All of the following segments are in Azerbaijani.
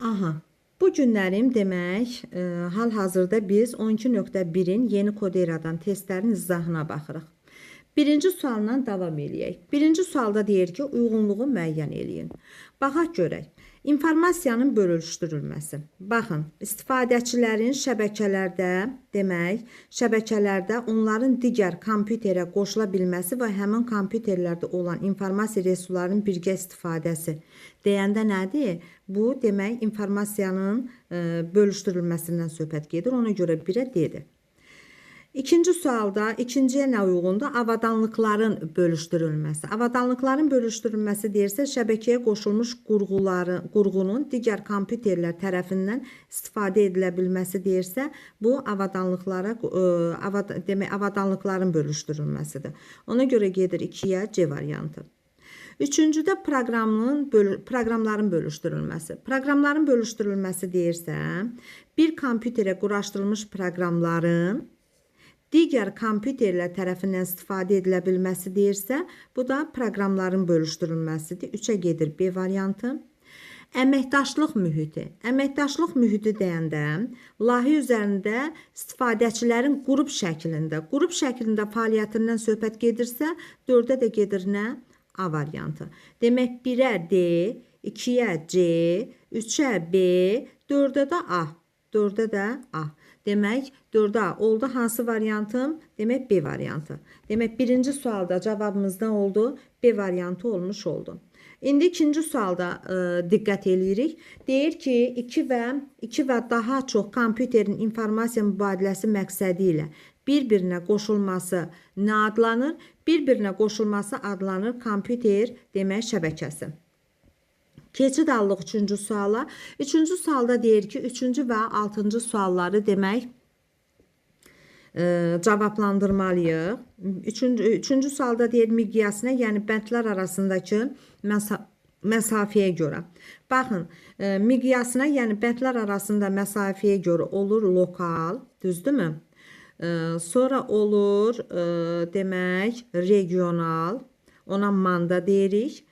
Aha. Bu günlərim demək, hal-hazırda biz 12.1-in yeni koderadan testlərin izahına baxırıq. Birinci sualdan davam eləyək. Birinci sualda deyir ki, uyğunluğu müəyyən eləyin. Baxaq görək. İnformasiyanın bölüşdürülməsi. Baxın, istifadəçilərin şəbəkələrdə onların digər kompüterə qoşula bilməsi və həmin kompüterlərdə olan informasiya resurslarının birgə istifadəsi deyəndə nədir? Bu demək informasiyanın bölüşdürülməsindən söhbət gedir. Ona görə birə D-dir. İkinci sualda ikinciyə nə uyğundur? Avadanlıqların bölüşdürülməsi. Avadanlıqların bölüşdürülməsi deyirsə, şəbəkəyə qoşulmuş qurğunun digər kompüterlər tərəfindən istifadə edilə bilməsi deyirsə, bu avadanlıqların bölüşdürülməsidir. Ona görə gedir 2-yə C variantı. Üçüncüdə proqramların bölüşdürülməsi. Proqramların bölüşdürülməsi deyirsə, bir kompüterə quraşdırılmış proqramların digər kompüterlər tərəfindən istifadə edilə bilməsi deyirsə, bu da proqramların bölüşdürülməsidir. 3-ə gedir B variantı. Əməkdaşlıq mühiti. Əməkdaşlıq mühiti deyəndə, layihə üzərində istifadəçilərin qrup şəklində fəaliyyətindən söhbət gedirsə, 4-ə də gedir nə? A variantı. Demək, 1-ə D, 2-yə C, 3-ə B, 4-ə də A. 4-ə də A. Demək, 4-ə oldu. Hansı variantım? Demək, B variantı. Demək, birinci sualda cavabımız nə oldu? B variantı olmuş oldu. İndi ikinci sualda diqqət eləyirik. Deyir ki, 2 və daha çox kompüterin informasiya mübadiləsi məqsədi ilə bir-birinə qoşulması nə adlanır? Bir-birinə qoşulması adlanır kompüter demək şəbəkəsi. Keçid aldıq 3-cü suala. 3-cü sualda deyir ki, 3-cü və 6-cı sualları demək cavablandırmalıyıq. 3-cü sualda deyir miqyasına, yəni bəndlər arasındakı məsafəyə görə. Baxın, miqyasına, yəni bəndlər arasında məsafəyə görə olur lokal, düzdürmü? Sonra olur demək regional, ona manda deyirik.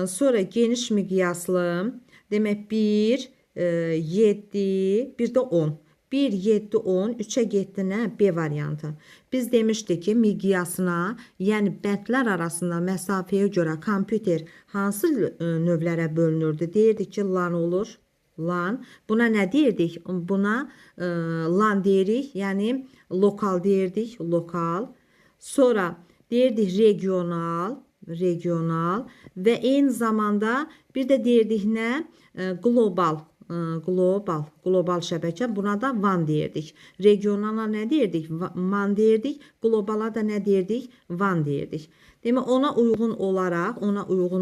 Sonra geniş miqyaslı, demək 1, 7, bir də 10. 1, 7, 10, 3-ə getdi nə? B variantı. Biz demişdik ki, miqyasına, yəni bəndlər arasında məsafəyə görə kompüter hansı növlərə bölünürdü? Deyirdik ki, LAN olur. LAN. Buna nə deyirdik? Buna LAN deyirik, yəni lokal deyirdik, lokal. Sonra deyirdik regional və eyni zamanda bir də deyirdik nə? Global şəbəkə. Buna da WAN deyirdik. Regionala nə deyirdik? MAN deyirdik. Globala da nə deyirdik? WAN deyirdik. Demək, ona uyğun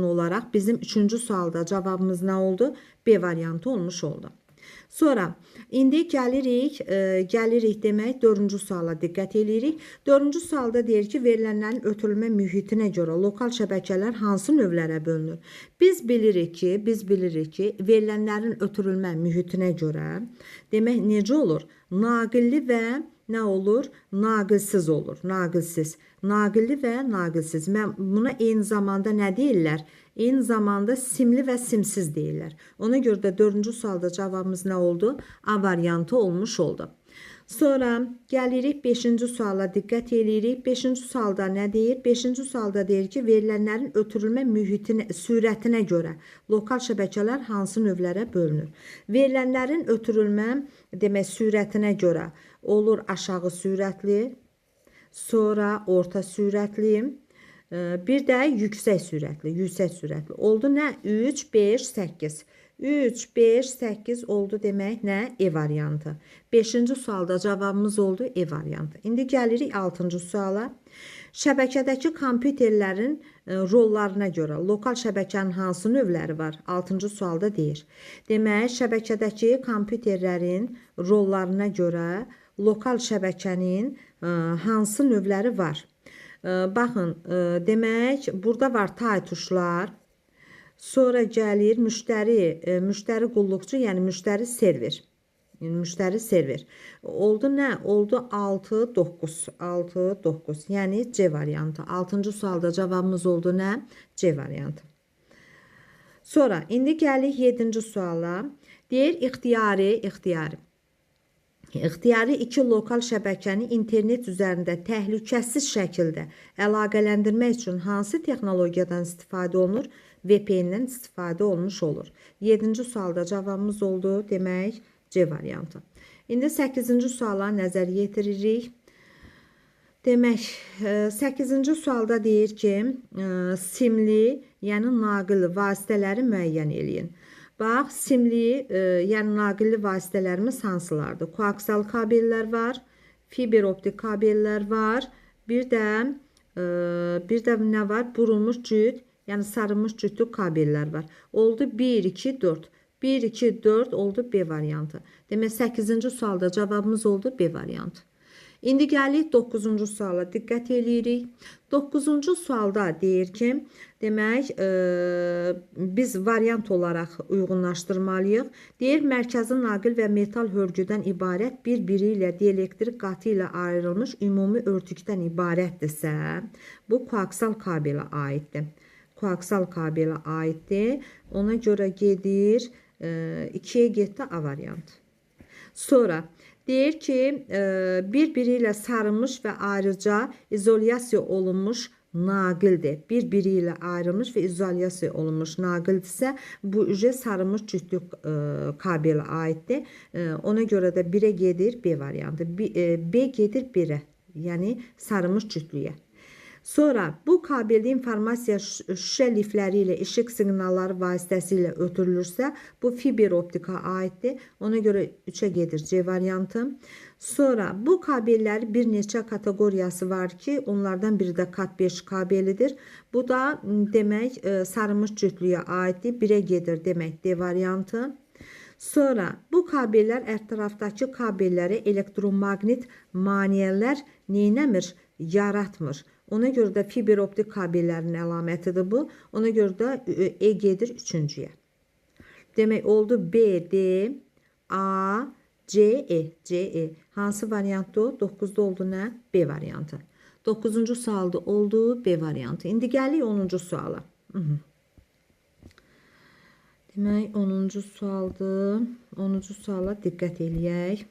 olaraq bizim 3-cü sualda cavabımız nə oldu? B variantı olmuş oldu. Sonra indi gəlirik demək 4-cü suala diqqət eləyirik. 4-cü sualda deyir ki, verilənlərin ötürülmə mühitinə görə lokal şəbəkələr hansı növlərə bölünür? Biz bilirik ki, verilənlərin ötürülmə mühitinə görə demək necə olur? Naqilli və nə olur? Naqilsiz olur. Naqilli və naqilsiz. Buna eyni zamanda nə deyirlər? Eyni zamanda simli və simsiz deyirlər. Ona görə də 4-cü sualda cavabımız nə oldu? A variantı olmuş oldu. Sonra gəlirik 5-ci suala diqqət eləyirik. 5-ci sualda nə deyir? 5-ci sualda deyir ki, verilənlərin ötürülmə sürətinə görə lokal şəbəkələr hansı növlərə bölünür? Verilənlərin ötürülmə demək sürətinə görə olur aşağı sürətli, sonra orta sürətli, bir də yüksək sürətli. Oldu nə? 3, 5, 8. 3, 5, 8 oldu demək nə? E variantı. 5-ci sualda cavabımız oldu E variantı. İndi gəlirik 6-cı suala. Şəbəkədəki kompüterlərin rollarına görə lokal şəbəkənin hansı növləri var? 6-cı sualda deyir. Demək, şəbəkədəki kompüterlərin rollarına görə lokal şəbəkənin hansı növləri var? Baxın, demək, burada var tay tuşlar, sonra gəlir müştəri qulluqçu, yəni müştəri server. Oldu nə? Oldu 6, 9, yəni C variantı. 6-cı sualda cavabımız oldu nə? C variantı. Sonra, indi gəlir 7-ci suala. Deyir ixtiyari iki lokal şəbəkəni internet üzərində təhlükəsiz şəkildə əlaqələndirmək üçün hansı texnologiyadan istifadə olunur? VPN-dən istifadə olmuş olur. 7-ci sualda cavabımız oldu. Demək, C variantı. İndi 8-ci suala nəzər yetiririk. Demək, 8-ci sualda deyir ki, simli, yəni naqilli vasitələri müəyyən eləyin. Bax, simli, yəni naqilli vasitələrimiz hansılardır? Koaksal kabellər var, fiber optik kabellər var, bir də nə var? Burulmuş cüt, yəni sarılmış cütlü kabellər var. Oldu 1, 2, 4. 1, 2, 4 oldu B variantı. Demək, 8-ci sualda cavabımız oldu B variantı. İndi gəlirik 9-cu suala diqqət eləyirik. 9-cu sualda deyir ki, demək, biz variant olaraq uyğunlaşdırmalıyıq. Deyir, mərkəzi naqil və metal hörgüdən ibarət bir-biri ilə dielektrik qatı ilə ayrılmış ümumi örtükdən ibarətdirsə, bu koaksal kabelə aiddir. Koaksal kabelə aiddir. Ona görə gedir, 2-yə getdi A variantı. Sonra deyir ki, bir-biri ilə sarılmış və ayrıca izolyasiya olunmuş naqildir. Bir-biri ilə ayrılmış və izolyasiya olunmuş naqildirsə, bu ücə sarılmış cütlük kabelə aiddir. Ona görə də 1-ə gedir B variantı. B gedir 1-ə, yəni sarılmış cütlüyə. Sonra bu kabeldə informasiya şüşə lifləri ilə işıq siqnalları vasitəsilə ötürülürsə, bu fiber optika aiddir. Ona görə 3-ə gedir C variantı. Sonra bu kabellərin bir neçə kateqoriyası var ki, onlardan biri də kat 5 kabelidir. Bu da demək sarılmış cütlüyə aiddir. 1-ə gedir demək D variantı. Sonra bu kabellər ətrafdakı kabelləri elektromaqnit maneələr neynəmir? Yaratmır. Ona görə də fiber optik kabellərin əlamətidir bu. Ona görə də E gedir 3-cüyə. Demək, oldu B, D, A, C, E. C, E. Hansı variantdır o? 9-da oldu nə? B variantı. 9-cu sualda oldu B variantı. İndi gəlik 10-cu suala. Demək, 10-cu sualdır. 10-cu suala diqqət eləyək.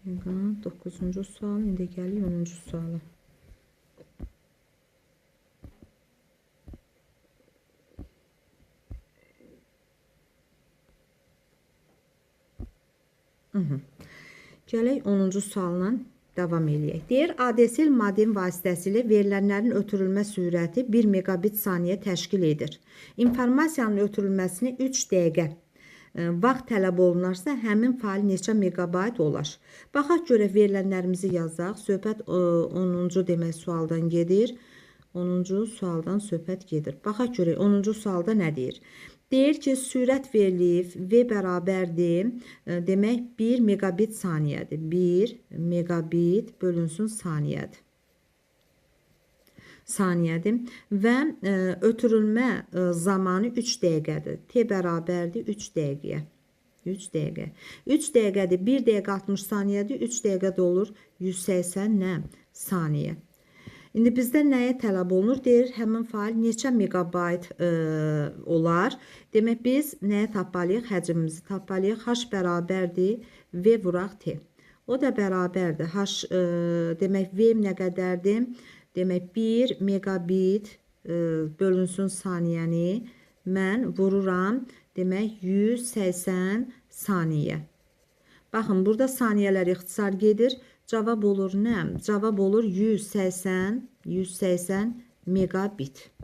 Bakalım 9. sual, indi gəlir 10-cu suala. Gələk 10-cu sualla davam eləyək. Deyir, ADSL modem vasitəsilə verilənlərin ötürülmə sürəti 1 megabit saniyə təşkil edir. İnformasiyanın ötürülməsini 3 dəqiqə vaxt tələb olunarsa, həmin fail neçə megabayt olar? Baxaq görək, verilənlərimizi yazaq. Söhbət 10-cu demək sualdan gedir. 10-cu sualdan söhbət gedir. Baxaq görək, 10-cu sualda nə deyir? Deyir ki, sürət verilib V bərabərdir. Demək, 1 megabit saniyədir. 1 megabit bölünsün saniyədir. Və ötürülmə zamanı 3 dəqiqədir. T bərabərdir 3 dəqiqəyə. 3 dəqiqə. 3 dəqiqədir. 1 dəqiqə 60 saniyədir. 3 dəqiqədə olur 180 nə? Saniyə. İndi bizdə nəyə tələb olunur? Deyir, həmin fail neçə megabayt olar? Demək, biz nəyə tapmalıyıq? Həcmimizi tapmalıyıq. H bərabərdir V vuraq T. O da bərabərdir. H, demək, V nə qədərdir? Demək, 1 megabit bölünsün saniyəni mən vururam, demək, 180 saniyə. Baxın, burada saniyələr ixtisar gedir. Cavab olur nə? Cavab olur 180 megabit.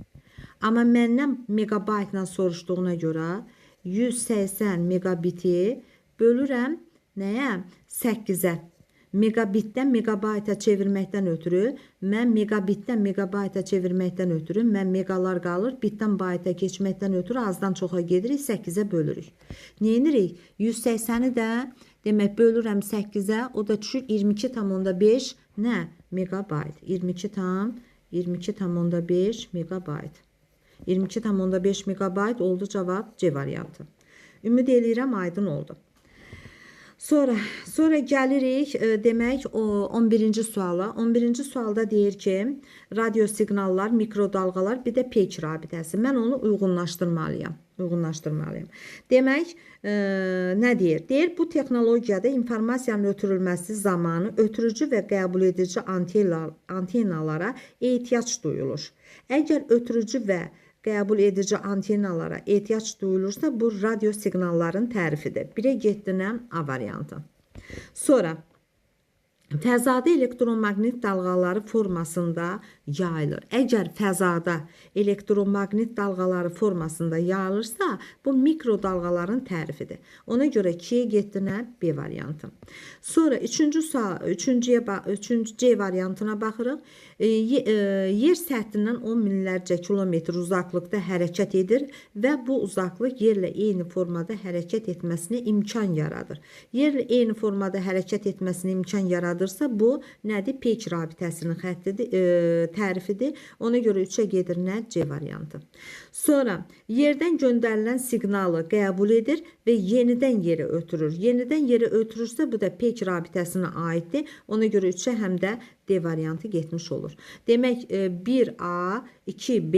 Amma məndən megabaytla soruşduğuna görə 180 megabiti bölürəm nəyə? 8-ə. Megabitdən megabayta çevirməkdən ötürü, mən megabitdən megabayta çevirməkdən ötürü, mən megalar qalır, bitdən bayta keçməkdən ötürü azdan çoxa gedirik, 8-ə bölürük. Neyinirik? 180-i də demək bölürəm 8-ə, o da düşür 22,5 nə? Megabayt. 22,5 megabayt. 22,5 megabayt oldu cavab C variantı. Ümid eləyirəm aydın oldu. Sonra gəlirik demək o 11-ci suala. 11-ci sualda deyir ki, radio siqnallar, mikrodalğalar, bir də peyk rabitəsi. Mən onu uyğunlaşdırmalıyam. Demək, nə deyir? Deyir, bu texnologiyada informasiyanın ötürülməsi zamanı ötürücü və qəbul edici antenalara ehtiyac duyulur. Əgər ötürücü və qəbul edici antenalara ehtiyac duyulursa, bu radio siqnalların tərifidir. 1-ə getdinəm A variantı. Sonra fəzada elektromaqnit dalğaları formasında yayılır. Əgər fəzada elektromaqnit dalğaları formasında yayılırsa, bu mikrodalğaların tərifidir. Ona görə 2-yə getdinə B variantı. Sonra 3-cü C variantına baxırıq. Yer səthindən 10 minlərcə kilometr uzaqlıqda hərəkət edir və bu uzaqlıq yerlə eyni formada hərəkət etməsinə imkan yaradır. Yerlə eyni formada hərəkət etməsinə imkan yaradırsa, bu nədir? Peyk rabitəsinin tərifidir. Ona görə 3-ə gedir nə? C variantı. Sonra yerdən göndərilən siqnalı qəbul edir və yenidən yerə ötürür. Yenidən yerə ötürürsə, bu da peyk rabitəsinə aiddir. Ona görə 3-ə həm də D variantı getmiş olur. Demək 1A, 2B,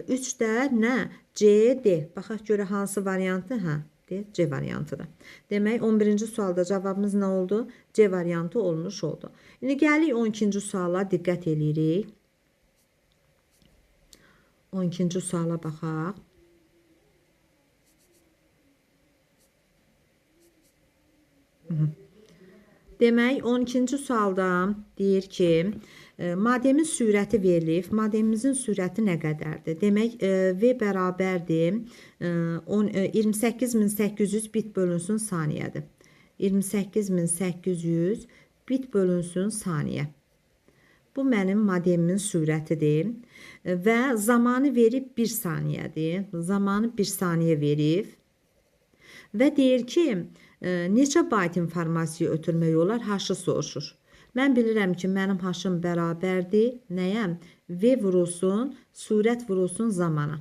3 də nə? C, D. Baxaq görə hansı variantı? Hə, D, C variantıdır. Demək 11-ci sualda cavabımız nə oldu? C variantı olmuş oldu. İndi gəlik 12-ci suala diqqət eləyirik. 12-ci suala baxaq. Demək 12-ci sualda deyir ki, modemin sürəti verilib. Modemimizin sürəti nə qədərdir? Demək V bərabərdir 28800 bit bölünsün saniyədir. 28800 bit bölünsün saniyə. Bu mənim modemimin sürətidir və zamanı verib 1 saniyədir. Zamanı 1 saniyə verib və deyir ki, neçə bayt informasiya ötürmək olar? H-ı soruşur. Mən bilirəm ki, mənim H-ım bərabərdir. Nəyəm? V vurulsun, sürət vurulsun zamana.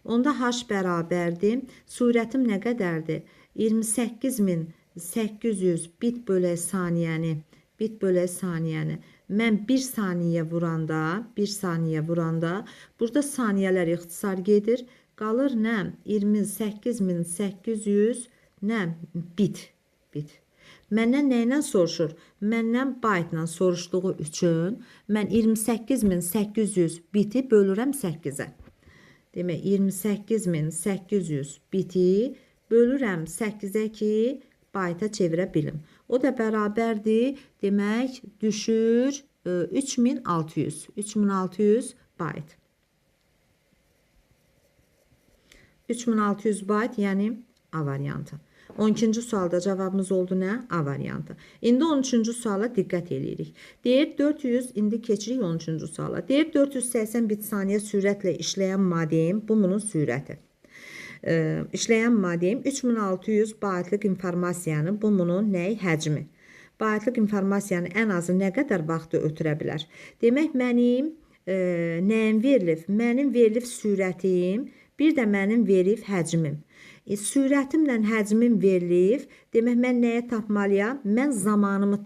Onda H bərabərdir. Sürətim nə qədərdir? 28800 bit bölək saniyəni mən 1 saniyə vuranda, burada saniyələr ixtisar gedir. Qalır nə? 28800 nə? Bit. Məndən nə ilə soruşur? Məndən baytla soruşduğu üçün mən 28800 biti bölürəm 8-ə. Demək 28800 biti bölürəm 8-ə ki, bayta çevirə bilim. O da bərabərdir. Demək düşür 3600 bayt. 3600 bayt, yəni A variantı. 12-ci sualda cavabımız oldu nə? A variantı. İndi 13-cü suala diqqət eləyirik. Deyir 400, indi keçirik 13-cü suala. Deyir 480 bit saniyə sürətlə işləyən modem, bu bunun sürəti. İşləyən modem 3600 baytlıq informasiyanı, bu bunun nəyi? Həcmi. Baytlıq informasiyanı ən azı nə qədər vaxtı ötürə bilər? Demək mənim nəyim verilib? Mənim verilib sürətim, bir də mənim verilib həcmim. Sürətimlə həcmim verilib, demək mən nəyə tapmalıyam? Mən zamanımı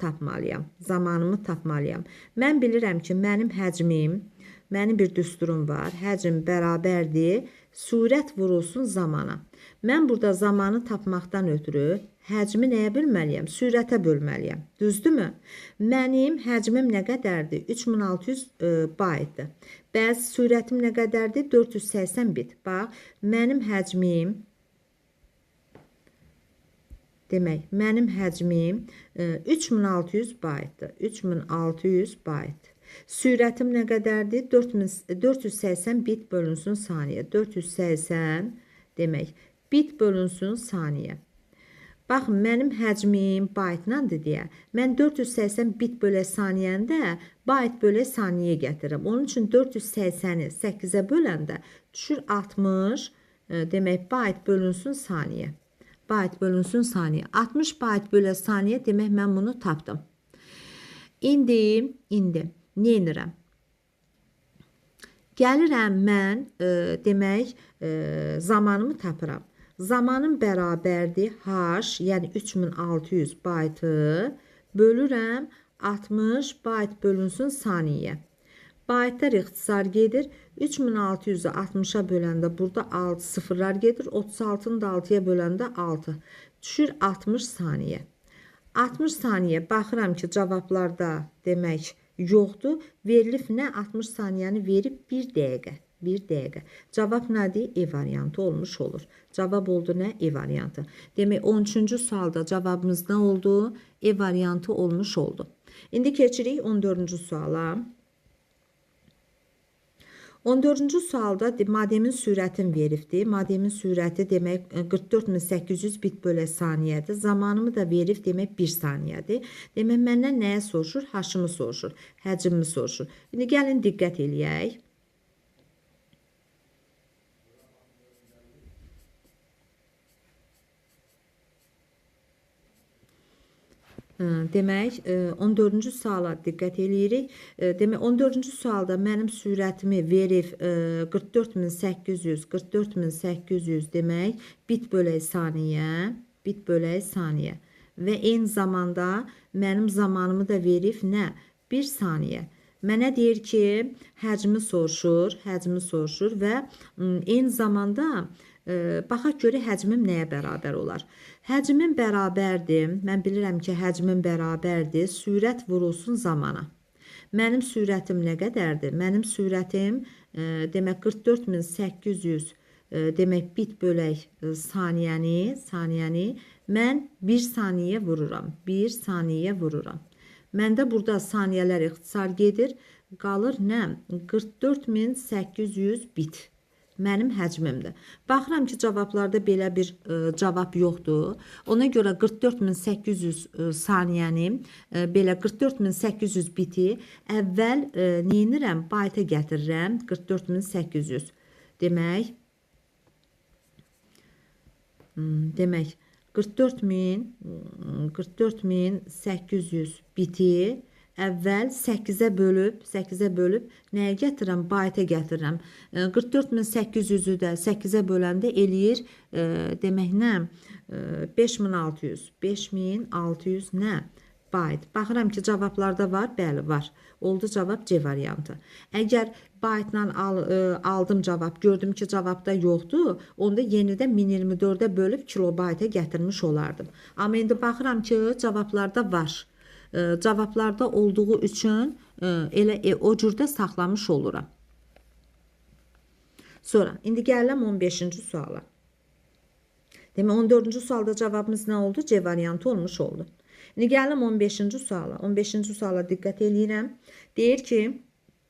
tapmalıyam. Mən bilirəm ki, mənim həcmim, mənim bir düsturum var, həcm bərabərdir, sürət vurulsun zamana. Mən burada zamanı tapmaqdan ötürü həcmi nəyə bölməliyəm? Sürətə bölməliyəm. Düzdürmü? Mənim həcmim nə qədərdir? 3600 baytdır. Bəs sürətim nə qədərdir? 480 bit. Bax, mənim həcmim, demək, mənim həcmim 3600 baytdır. 3600 bayt. Sürətim nə qədərdir? 480 bit bölünsün saniyə. 480 demək, bit bölünsün saniyə. Baxın, mənim həcmim baytlandır deyə. Mən 480 bit bölə saniyəndə bayt bölə saniyə gətirirəm. Onun üçün 480-i 8-ə böləndə düşür 60, demək, bayt bölünsün saniyə. Bayt bölünsün saniyə. 60 bayt bölə saniyə, demək, mən bunu tapdım. İndi nə edirəm? Gəlirəm mən, demək, zamanımı tapıram. Zamanım bərabərdir h, yəni 3600 baytı bölürəm 60 bayt bölünsün saniyə. Baytlar ixtisar gedir. 3600'ü 60'a böləndə burada 6 sıfırlar gedir. 36'ını da 6'ya böləndə 6. Düşür 60 saniyə. 60 saniyə baxıram ki, cavablarda demək yoxdur. Verilib nə? 60 saniyəni verib 1 dəqiqə. 1 dəqiqə. Cavab nədir? E variantı olmuş olur. Cavab oldu nə? E variantı. Demək 13-cü sualda cavabımız nə oldu? E variantı olmuş oldu. İndi keçirik 14-cü suala. 14-cü sualda modemin sürətin veribdir. Modemin sürəti demək 44800 bit bölə saniyədir. Zamanımı da verib demək 1 saniyədir. Demək məndən nəyə soruşur? H-ımı soruşur, həcmimi soruşur. İndi gəlin diqqət eləyək. Demək 14-cü suala diqqət eləyirik. Demək 14-cü sualda mənim sürətimi verib 44800 demək bit bölək saniyə və eyni zamanda mənim zamanımı da verib nə? 1 saniyə. Mənə deyir ki, həcmi soruşur və eyni zamanda baxaq görə həcmim nəyə bərabər olar? Həcmim bərabərdir. Mən bilirəm ki, həcmim bərabərdir. Sürət vurulsun zamana. Mənim sürətim nə qədərdir? Mənim sürətim demək 44800 demək bit bölək saniyəni mən 1 saniyə vururam. 1 saniyə vururam. Məndə burada saniyələr ixtisar gedir. Qalır nə? 44800 bit. Mənim həcmimdir. Baxıram ki, cavablarda belə bir cavab yoxdur. Ona görə 44800 saniyəni, belə 44800 biti əvvəl neyinirəm? Bayta gətirirəm. 44800. Demək 44800 biti əvvəl 8-ə bölüb nəyə gətirirəm? Bayta gətirirəm. 44800-ü də 8-ə böləndə eləyir demək nə? 5600. 5600 nə? Bayt. Baxıram ki, cavablarda var. Bəli, var. Oldu cavab C variantı. Əgər baytla aldım cavab, gördüm ki, cavabda yoxdur, onda yenidən 1024-ə bölüb kilobayta gətirmiş olardım. Amma indi baxıram ki, cavablarda var. Cavablarda olduğu üçün elə o cürdə saxlamış oluram. Sonra indi gələm 15-ci suala. Demək 14-cü sualda cavabımız nə oldu? C variantı olmuş oldu. İndi gələm 15-ci suala. 15-ci suala diqqət eləyirəm. Deyir ki,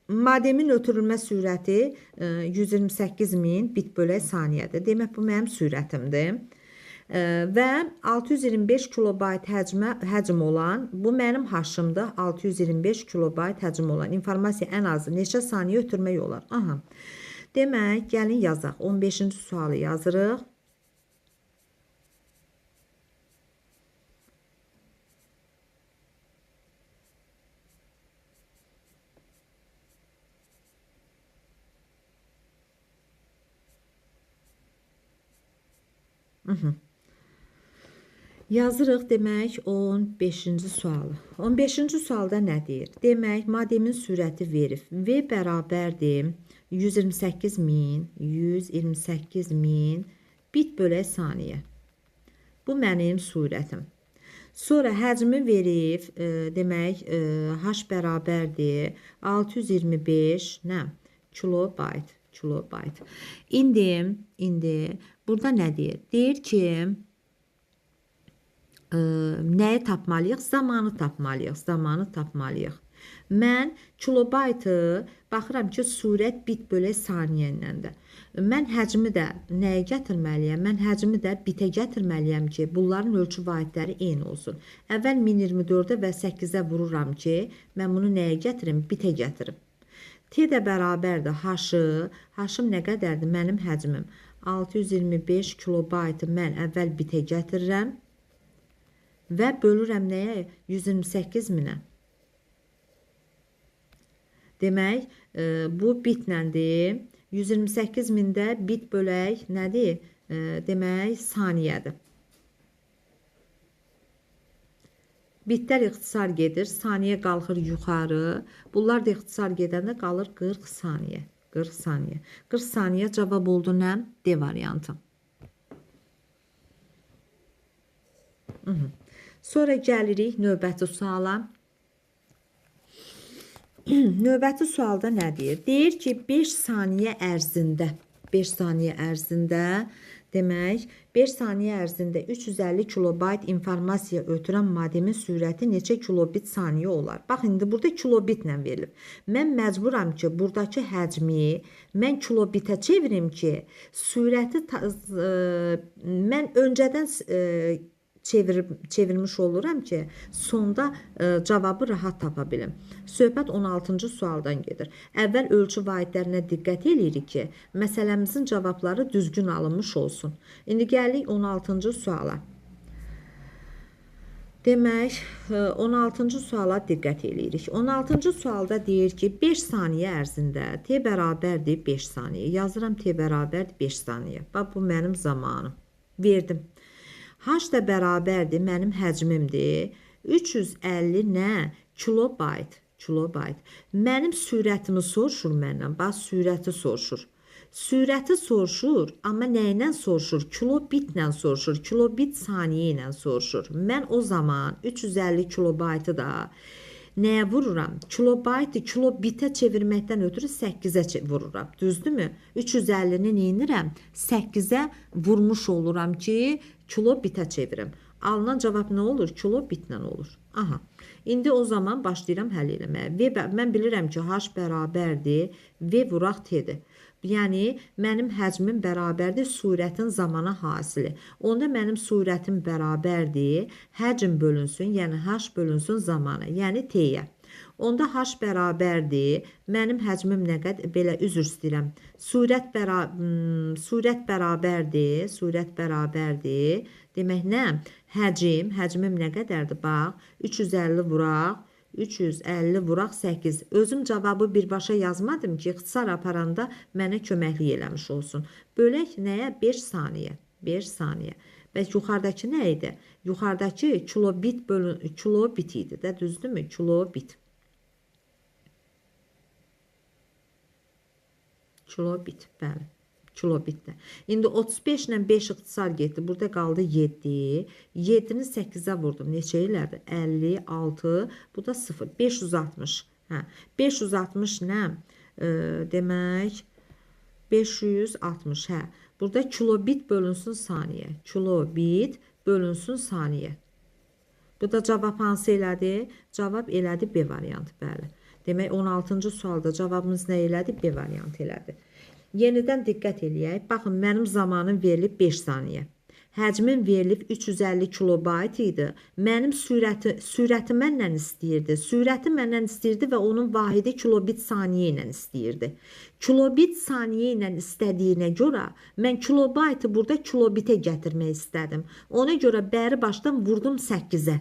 modemin ötürülmə sürəti 128000 bit bölək saniyədir. Demək bu mənim sürətimdir. Və 625 kilobayt həcm olan, bu mənim haşımdır, 625 kilobayt həcm olan informasiya ən azı neçə saniyə ötürmək olar? Aha. Demək, gəlin yazaq. 15-ci sualı yazırıq. Yazırıq demək 15-ci sualı. 15-ci sualda nə deyir? Demək, modemin sürəti verib. V bərabərdir 128.000 bit bölək saniyə. Bu mənim sürətim. Sonra həcmi verib, demək, H bərabərdir 625 nə? Kilobayt. İndi burada nə deyir? Deyir ki, nəyi tapmalıyıq? Zamanı tapmalıyıq. Mən kilobaytı baxıram ki, sürət bit bölək saniyə iləndir. Mən həcmi də nəyə gətirməliyəm? Mən həcmi də bitə gətirməliyəm ki, bunların ölçü vahidləri eyni olsun. Əvvəl 1024-ə və 8-ə vururam ki, mən bunu nəyə gətirim? Bitə gətirim. T də bərabərdir H-ım nə qədərdir? Mənim həcmim 625 kilobaytı mən əvvəl bitə gətirirəm və bölürəm nəyə? 128.000-ə. Demək, bu bitləndir. 128.000-də bit bölək nədir? demək saniyədir. Bitlər ixtisar gedir, saniyə qalxır yuxarı. Bunlar da ixtisar gedəndə qalır 40 saniyə. 40 saniyə. 40 saniyə cavab oldu nə? D variantı. Sonra gəlirik növbəti suala. Növbəti sualda nə deyir? Deyir ki, 5 saniyə ərzində demək, 5 saniyə ərzində 350 kilobayt informasiya ötürən modemin sürəti neçə kilobit saniyə olar? Bax, indi burada kilobitlə verilib. Mən məcburam ki, buradakı həcmi mən kilobitə çevirim ki, sürəti mən öncədən çevirmiş oluram ki, sonda cavabı rahat tapa bilim. Söhbət 16-cı sualdan gedir. Əvvəl ölçü vahidlərinə diqqət edirik ki, məsələmizin cavabları düzgün alınmış olsun. İndi gəlirik 16-cı suala. Demək, 16-cı suala diqqət edirik. 16-cı sualda deyir ki, 5 saniyə ərzində t bərabərdir 5 saniyə. Yazıram t bərabərdir 5 saniyə. Bax, bu mənim zamanım. Verdim. H da bərabərdir, mənim həcmimdir. 350 nə? Kilobayt. Mənim sürətimi soruşur məndən. Bax, sürəti soruşur. Sürəti soruşur, amma nə ilə soruşur? Kilobitlə soruşur. Kilobit saniyə ilə soruşur. Mən o zaman 350 kilobaytı da nəyə vururam? Kilobaytı kilobitə çevirməkdən ötürü 8-ə vururam. Düzdürmü? 350-ni neynirəm? 8-ə vurmuş oluram ki, kilobitə çevirim. Alınan cavab nə olur? Kilobitlə olur. Aha. İndi o zaman başlayıram həll eləməyə. Mən bilirəm ki, H bərabərdir, V vuraq T-dir. Yəni, mənim həcmim bərabərdir sürətin zamana hasili. Onda mənim sürətim bərabərdir, həcm bölünsün, yəni H bölünsün zamana, yəni T-yə. Onda H bərabərdir, mənim həcmim nə qədər, belə üzr istəyirəm, sürət bərabərdir, demək nə? Həcmim nə qədərdir? Bax, 350 vuraq, 8. Özüm cavabı birbaşa yazmadım ki, ixtisar aparanda mənə köməklik eləmiş olsun. Bölək nəyə? 5 saniyə. 5 saniyə. Bəs yuxarıdakı nə idi? Yuxarıdakı kilobit idi də, düzdürmü? Kilobit, bəli. Kilobitdə. İndi 35 ilə 5 ixtisar getdi. Burada qaldı 7. 7-ni 8-ə vurdum. Neçə elədi? 56. Bu da 0. 560. 560 nə? Demək, 560. Burada kilobit bölünsün saniyə. Kilobit bölünsün saniyə. Bu da cavab hansı elədi? Cavab elədi B variantı, bəli. Demək, 16-cı sualda cavabımız nə elədi? B variantı elədi. Yenidən diqqət eləyək. Baxın, mənim zamanım verilib 5 saniyə. Həcmin verilib 350 kilobayt idi. Mənim sürəti məndən istəyirdi. Sürəti məndən istəyirdi və onun vahidi kilobit saniyə ilə istəyirdi. Kilobit saniyə ilə istədiyinə görə mən kilobaytı burada kilobitə gətirmək istədim. Ona görə bəri başdan vurdum 8-ə.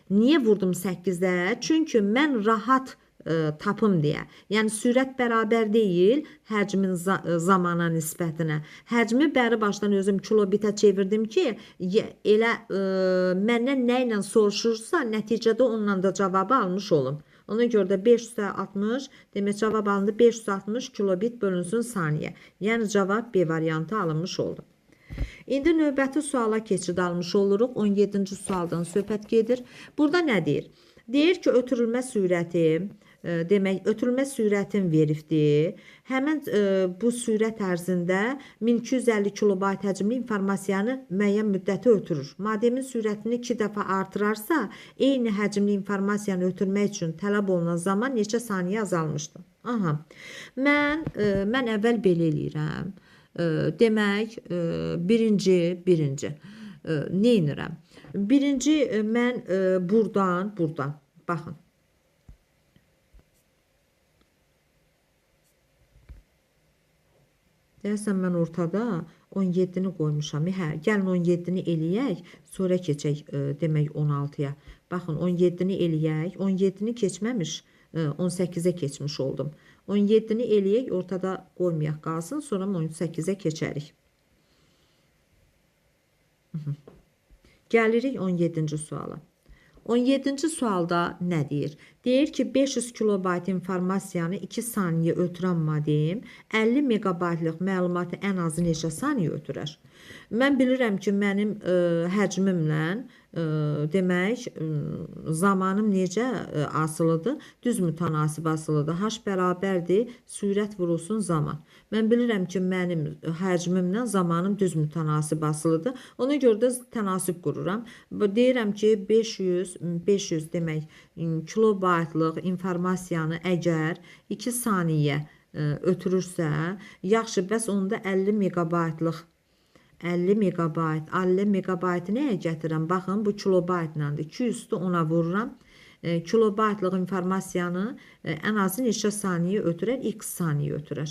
Niyə vurdum 8-ə? Çünki mən rahat tapım deyə. Yəni, sürət bərabər deyil həcmin zamana nisbətinə. Həcmi bəri başdan özüm kilobitə çevirdim ki, elə məndən nə ilə soruşursa, nəticədə onunla da cavabı almış olum. Ona görə də 560, demək cavab alındı 560 kilobit bölünsün saniyə. Yəni, cavab B variantı alınmış oldu. İndi növbəti suala keçid almış oluruq. 17-ci sualdan söhbət gedir. Burada nə deyir? Deyir ki, ötürülmə sürəti, demək, ötürülmə sürətin veribdir. Həmən bu sürət ərzində 1250 kilobayt həcmli informasiyanı müəyyən müddəti ötürür. Modemin sürətini 2 dəfə artırarsa, eyni həcmli informasiyanı ötürmək üçün tələb olunan zaman neçə saniyə azalmışdır? Aha. Mən əvvəl belə eləyirəm. Demək, birinci, neynirəm? Birinci, mən buradan, baxın. Deyəsən, mən ortada 17-ni qoymuşam. Gəlin 17-ni eləyək, sonra keçək, demək, 16-ya. Baxın, 17-ni eləyək, 17-ni keçməmiş, 18-ə keçmiş oldum. 17-ni eləyək, ortada qoymayaq qalsın, sonra 18-ə keçərik. Gəlirik 17-ci suala. 17-ci sualda nə deyir? Deyir ki, 500 kilobayt informasiyanı 2 saniyə ötürən modem 50 megabaytlıq məlumatı ən azı neçə saniyə ötürər? Mən bilirəm ki, mənim həcmimlə demək zamanım necə asılıdır? Düz mütənasib asılıdır. H bərabərdir sürət vurulsun zaman. Mən bilirəm ki, mənim həcmimlə zamanım düz mütənasib asılıdır. Ona görə də tənasib qururam. Deyirəm ki, 500 demək kilobaytlıq informasiyanı əgər 2 saniyə ötürürsə, yaxşı, bəs onda 50 megabaytlıq 50 megabaytı nəyə gətirəm? Baxın, bu kilobaytlandır. 200-də ona vururam. Kilobaytlıq informasiyanı ən azı neçə saniyə ötürər? X saniyə ötürər.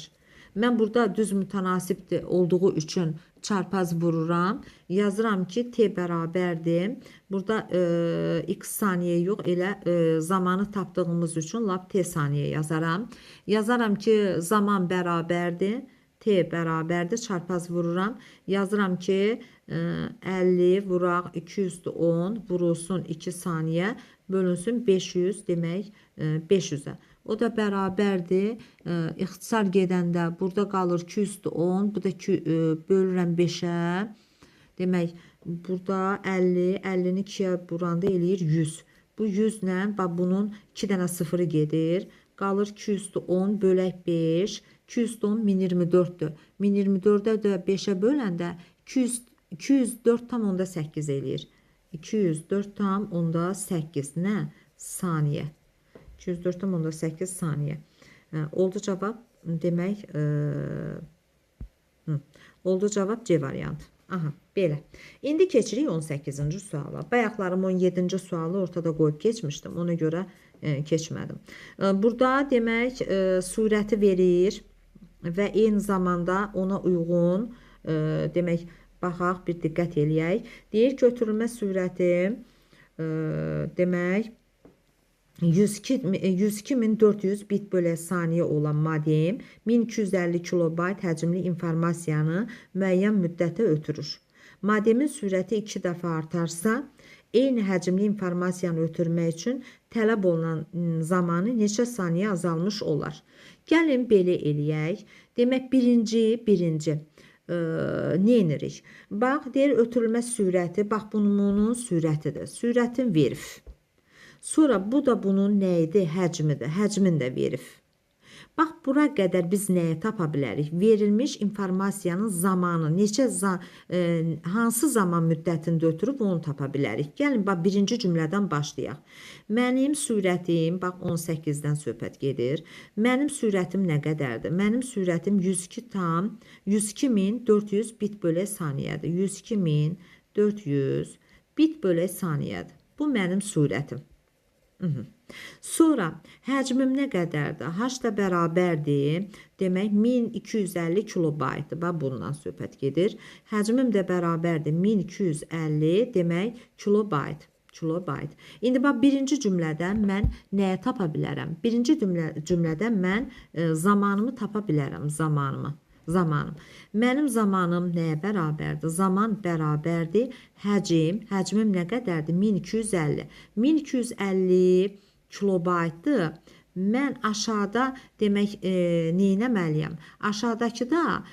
Mən burada düz mütənasib olduğu üçün çarpaz vururam. Yazıram ki, T bərabərdir. Burada X saniyə yox, elə zamanı tapdığımız üçün lap T saniyə yazaram. Yazaram ki, zaman bərabərdir. T bərabərdir, çarpaz vururam. Yazıram ki, 50 vuraq 210 vurulsun 2 saniyə bölünsün 500 demək 500-ə. O da bərabərdir. İxtisar gedəndə burada qalır 210, bu da bölürəm 5-ə. Demək, burada 50, 50-ni 2-yə vuranda eləyir 100. Bu 100 ilə, bunun 2 dənə sıfırı gedir. Qalır 210 bölək 5. 210 1024'dür. 1024'də də 5'ə böləndə 204,8 eləyir. 204,8 nə? Saniyə. 204,8 saniyə. Oldu cavab demək oldu cavab C variantı. Aha, belə. İndi keçirik 18-ci suala. Bayaqlarım 17-ci sualı ortada qoyub keçmişdim. Ona görə keçmədim. Burada demək surəti verir və eyni zamanda ona uyğun demək baxaq, bir diqqət eləyək. Deyir ki, ötürülmə sürəti demək 102.400 bit bölə saniyə olan modem 1250 kilobayt həcmli informasiyanı müəyyən müddətə ötürür. Modemin sürəti 2 dəfə artarsa, eyni həcmli informasiyanı ötürmək üçün tələb olunan zamanı neçə saniyə azalmış olar? Gəlin belə eləyək. Demək, birinci ne edirik? Bax, deyir ötürülmə sürəti, bax bunun sürətidir. Sürətin verib. Sonra bu da bunun nə idi? Həcmidir. Həcmin də verib. Bax, bura qədər biz nəyə tapa bilərik? Verilmiş informasiyanın zamanı, hansı zaman müddətində ötürüb onu tapa bilərik. Gəlin, bax, birinci cümlədən başlayaq. Mənim sürətim, bax, 18-dən söhbət gedir. Mənim sürətim nə qədərdir? Mənim sürətim 102.400 bit bölə saniyədir. 102.400 bit bölə saniyədir. Bu mənim sürətim. Sonra həcmim nə qədərdir? H da bərabərdir. Demək 1250 kilobaytdır. Bax, bundan söhbət gedir. Həcmim də bərabərdir 1250 demək kilobayt. İndi bax, birinci cümlədən mən nəyə tapa bilərəm? Birinci cümlədən mən zamanımı tapa bilərəm. Zamanım. Mənim zamanım nəyə bərabərdir? Zaman bərabərdir. Həcmim nə qədərdir? 1250. 1250 kilobaytdır. Mən aşağıda demək neynəməliyəm? Aşağıdakıda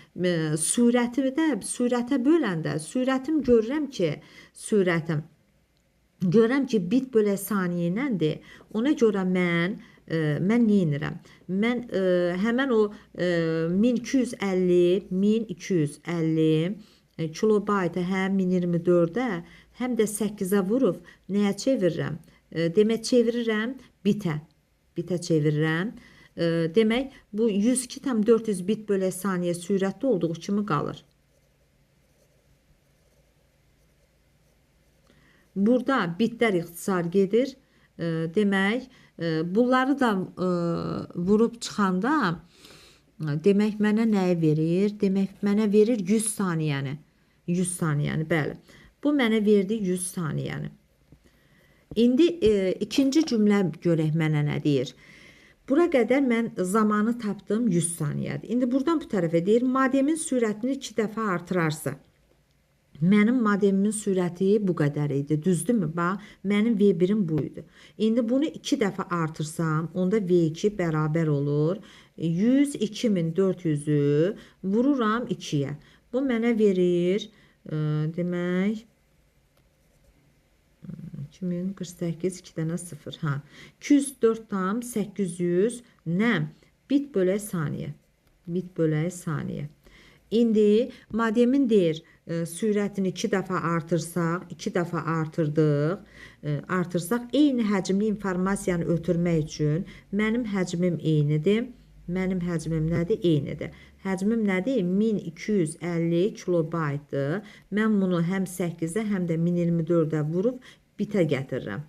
sürətə böləndə sürətim görürəm ki bit bölə saniyə iləndir. Ona görə mən neynirəm? Mən həmən o 1250 kilobaytı həm 1024-də, həm də 8-ə vurub nəyə çevirirəm? Demək, çevirirəm bitə çevirirəm. Demək, bu 102.400 bit bölə saniyə sürətli olduğu kimi qalır. Burada bitlər ixtisar gedir. Demək, bunları da vurub çıxanda demək, mənə nəyi verir? Demək, mənə verir 100 saniyəni. 100 saniyəni, bəli. Bu mənə verdi 100 saniyəni. İndi ikinci cümlə görək mənə nə deyir? Bura qədər mən zamanı tapdım 100 saniyədir. İndi buradan bu tərəfə deyir, modemin sürətini 2 dəfə artırarsa. Mənim modemimin sürəti bu qədər idi. Düzdürmü? Bax, mənim V1-im bu idi. İndi bunu 2 dəfə artırsam, onda V2 bərabər olur 102.400-ü vururam 2-yə. Bu mənə verir, demək 2048 2 dənə 0. Ha. 204,800 nə? Bit bölək saniyə. Bit bölək saniyə. İndi modemin deyir, sürətini 2 dəfə artırsaq, 2 dəfə artırsaq, eyni həcmli informasiyanı ötürmək üçün mənim həcmim eynidir. Mənim həcmim nədir? Eynidir. Həcmim nədir? 1250 kilobaytdır. Mən bunu həm 8-ə, həm də 1024-ə vurub bitə gətirirəm.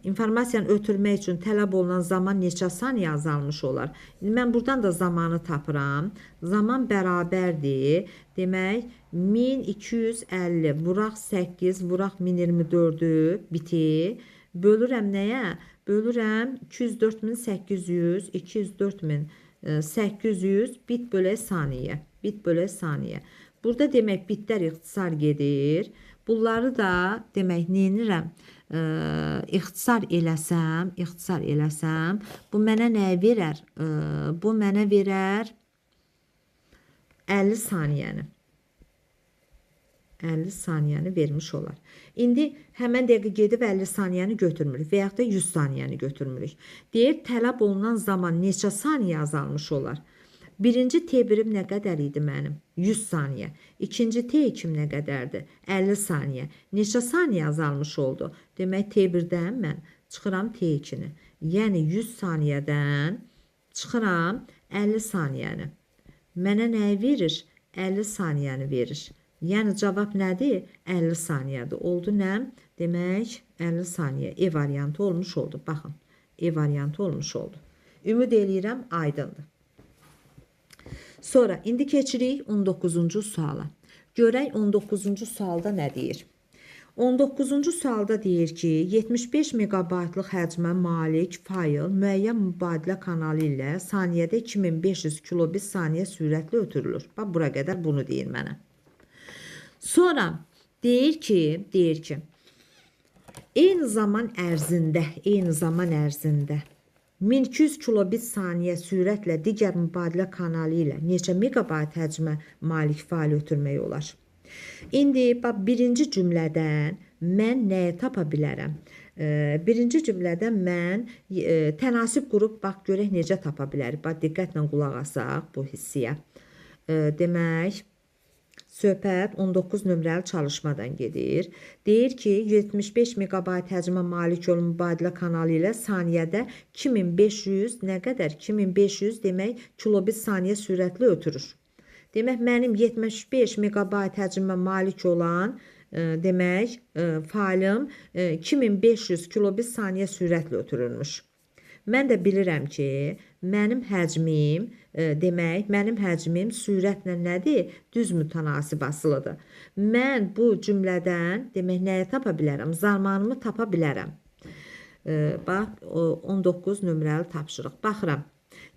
İnformasiyanı ötürmək üçün tələb olunan zaman neçə saniyə azalmış olar? Mən buradan da zamanı tapıram. Zaman bərabərdir. Demək, 1250 vuraq 8, vuraq 1024-ü biti. Bölürəm nəyə? Bölürəm 204.800, 204.800 bit bölək saniyə. Bit bölək saniyə. Burada demək bitlər ixtisar gedir. Bunları da demək neynirəm? İxtisar eləsəm, bu mənə nə verər? Bu mənə verər 50 saniyəni. 50 saniyəni vermiş olar. İndi həmən dəqiqə gedib 50 saniyəni götürmürük və yaxud da 100 saniyəni götürmürük. Deyir, tələb olunan zaman neçə saniyə azalmış olar? Birinci T1-im nə qədər idi mənim? 100 saniyə. İkinci T2-im nə qədərdir? 50 saniyə. Neçə saniyə azalmış oldu? Demək, T1-dən mən çıxıram T2-ni. Yəni 100 saniyədən çıxıram 50 saniyəni. Mənə nəyi verir? 50 saniyəni verir. Yəni cavab nədir? 50 saniyədir. Oldu nə? Demək 50 saniyə. E variantı olmuş oldu. Baxın. E variantı olmuş oldu. Ümid eləyirəm aydındır. Sonra indi keçirik 19-cu suala. Görək 19-cu sualda nə deyir? 19-cu sualda deyir ki, 75 megabaytlıq həcmə malik fayl müəyyən mübadilə kanalı ilə saniyədə 2500 kilobit saniyə sürətlə ötürülür. Bax, bura qədər bunu deyir mənə. Sonra deyir ki, eyni zaman ərzində 1200 kilobit saniyə sürətlə digər mübadilə kanalı ilə neçə megabayt həcmə malik fayl ötürmək olar? İndi birinci cümlədən mən nəyə tapa bilərəm? Birinci cümlədən mən tənasib qrup, bax görək necə tapa bilərik. Bax diqqətlə qulaq asaq bu hissiyə. Demək, söhbət 19 nömrəli çalışmadan gedir. Deyir ki, 75 megabayt həcmə malik olan mübadilə kanalı ilə saniyədə 2500 nə qədər? 2500 demək kilobit saniyə sürətli ötürür. Demək, mənim 75 megabayt həcmə malik olan demək, faylım 2500 kilobit saniyə sürətlə ötürülmüş. Mən də bilirəm ki, mənim həcmim, demək, mənim həcmim sürətlə nədir? Düz mütənasib asılıdır. Mən bu cümlədən, demək, nəyə tapa bilərəm? Zamanımı tapa bilərəm. Bax, 19 nömrəli tapşırıq. Baxıram.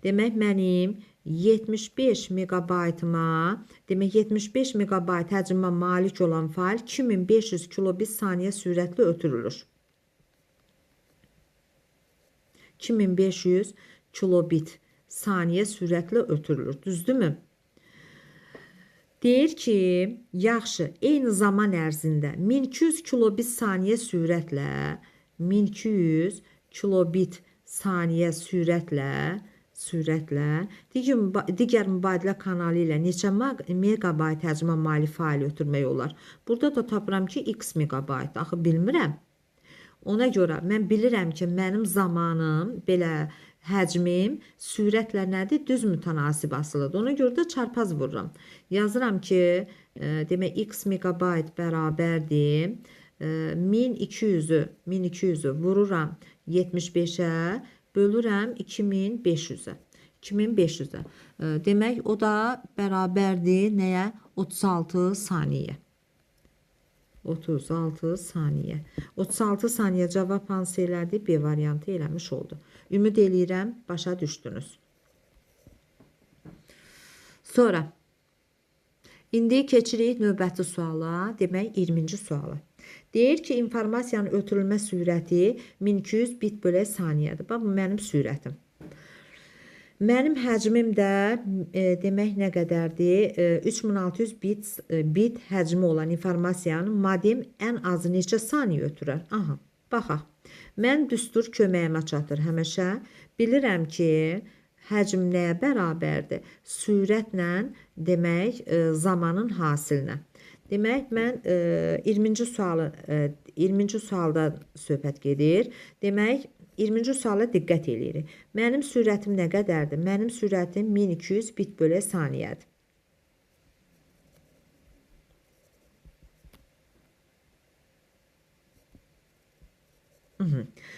Demək, mənim 75 megabaytıma, demək, 75 megabayt həcmə malik olan fayl 2500 kilobit saniyə sürətlə ötürülür. 2500 kilobit saniyə sürətlə ötürülür. Düzdürmü? Deyir ki, yaxşı, eyni zaman ərzində 1200 kilobit saniyə sürətlə 1200 kilobit saniyə sürətlə digər mübadilə kanalı ilə neçə megabayt həcmə malik fayl ötürmək olar? Burada da tapıram ki, x megabayt. Axı bilmirəm. Ona görə mən bilirəm ki, mənim zamanım, belə həcmim sürətlə nədir? Düz mütənasib asılıdır. Ona görə də çarpaz vururam. Yazıram ki, demək, x megabayt bərabərdir. 1200'ü vururam 75'ə, bölürəm 2500'ə. 2500'ə. Demək, o da bərabərdir nəyə? 36 saniyə. 36 saniyə. 36 saniyə cavab hansı elədi? B variantı eləmiş oldu. Ümid eləyirəm, başa düşdünüz. Sonra İndi keçirik növbəti suala, demək 20-ci suala. Deyir ki, informasiyanın ötürülmə sürəti 1200 bit bölək saniyədir. Bax, bu mənim sürətim. Mənim həcmim də demək nə qədərdir? 3600 bit həcmi olan informasiyanı modem ən azı neçə saniyə ötürər? Aha, baxaq. Mən düstur köməyimə çatır həmişə. Bilirəm ki, həcm nəyə bərabərdir? Sürətlə demək zamanın hasilinə. Demək mən 20-ci sualı 20-ci sualda söhbət gedir. Demək 20-ci suala diqqət eləyirik. Mənim sürətim nə qədərdir? Mənim sürətim 1200 bit bölək saniyədir.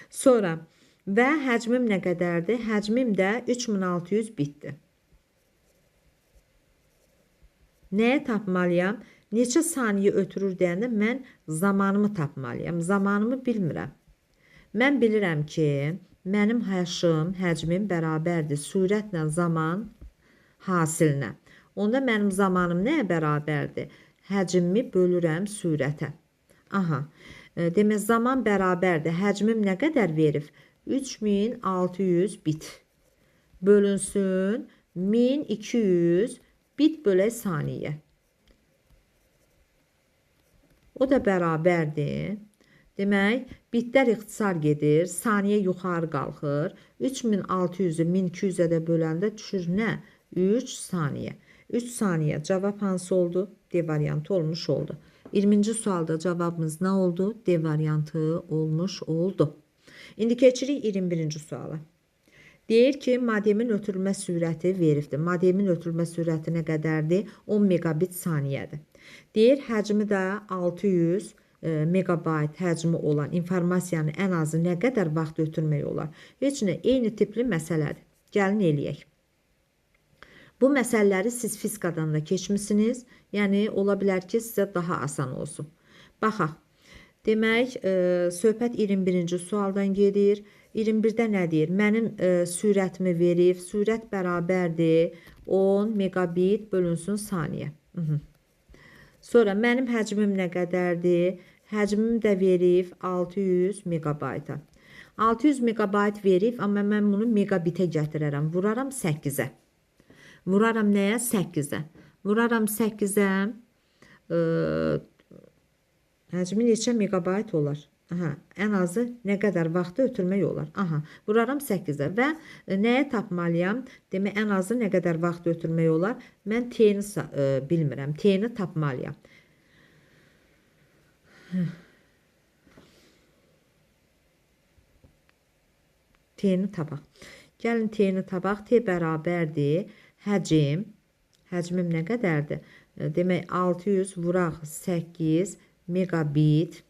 Sonra və həcmim nə qədərdir? Həcmim də 3600 bitdir. Nəyə tapmalıyam? Neçə saniyə ötürür deyəndə mən zamanımı tapmalıyam. Zamanımı bilmirəm. Mən bilirəm ki, mənim həcmim bərabərdir sürətlə zaman hasilinə. Onda mənim zamanım nəyə bərabərdir? Həcmimi bölürəm sürətə. Aha, demək zaman bərabərdir. Həcmim nə qədər verib? 3600 bit. Bölünsün 1200 bit bölək saniyə. O da bərabərdir. Demək, bitlər ixtisar gedir, saniyə yuxarı qalxır. 3600-ü 1200-ə də böləndə düşür nə? 3 saniyə. 3 saniyə cavab hansı oldu? D variantı olmuş oldu. 20-ci sualda cavabımız nə oldu? D variantı olmuş oldu. İndi keçirik 21-ci suala. Deyir ki, modemin ötürülmə sürəti veribdir. Modemin ötürülmə sürəti nə qədərdir? 10 megabit saniyədir. Deyir, həcmi də 600 megabayt həcmi olan informasiyanı ən azı nə qədər vaxt ötürmək olar? Heç nə, eyni tipli məsələdir. Gəlin eləyək. Bu məsələləri siz fizikadan da keçmişsiniz. Yəni, ola bilər ki, sizə daha asan olsun. Baxaq. Demək, söhbət 21-ci sualdan gedir. 21-də nə deyir? Mənim sürətimi verib. Sürət bərabərdir 10 megabit bölünsün saniyə. Sonra mənim həcmim nə qədərdir? Həcmim də verib 600 megabayta. 600 megabayt verib, amma mən bunu megabitə gətirərəm. Vuraram 8-ə. Vuraram nəyə? 8-ə. Vuraram 8-ə. Həcmi neçə megabayt olar? Aha, ən azı nə qədər vaxtı ötürmək olar? Aha, vuraram 8-ə və nəyə tapmalıyam? Demək, ən azı nə qədər vaxt ötürmək olar? Mən T-ni bilmirəm. T-ni tapmalıyam. T-ni tapaq. Gəlin T-ni tapaq. T bərabərdir. Həcmim nə qədərdir? Demək, 600 vuraq 8 megabit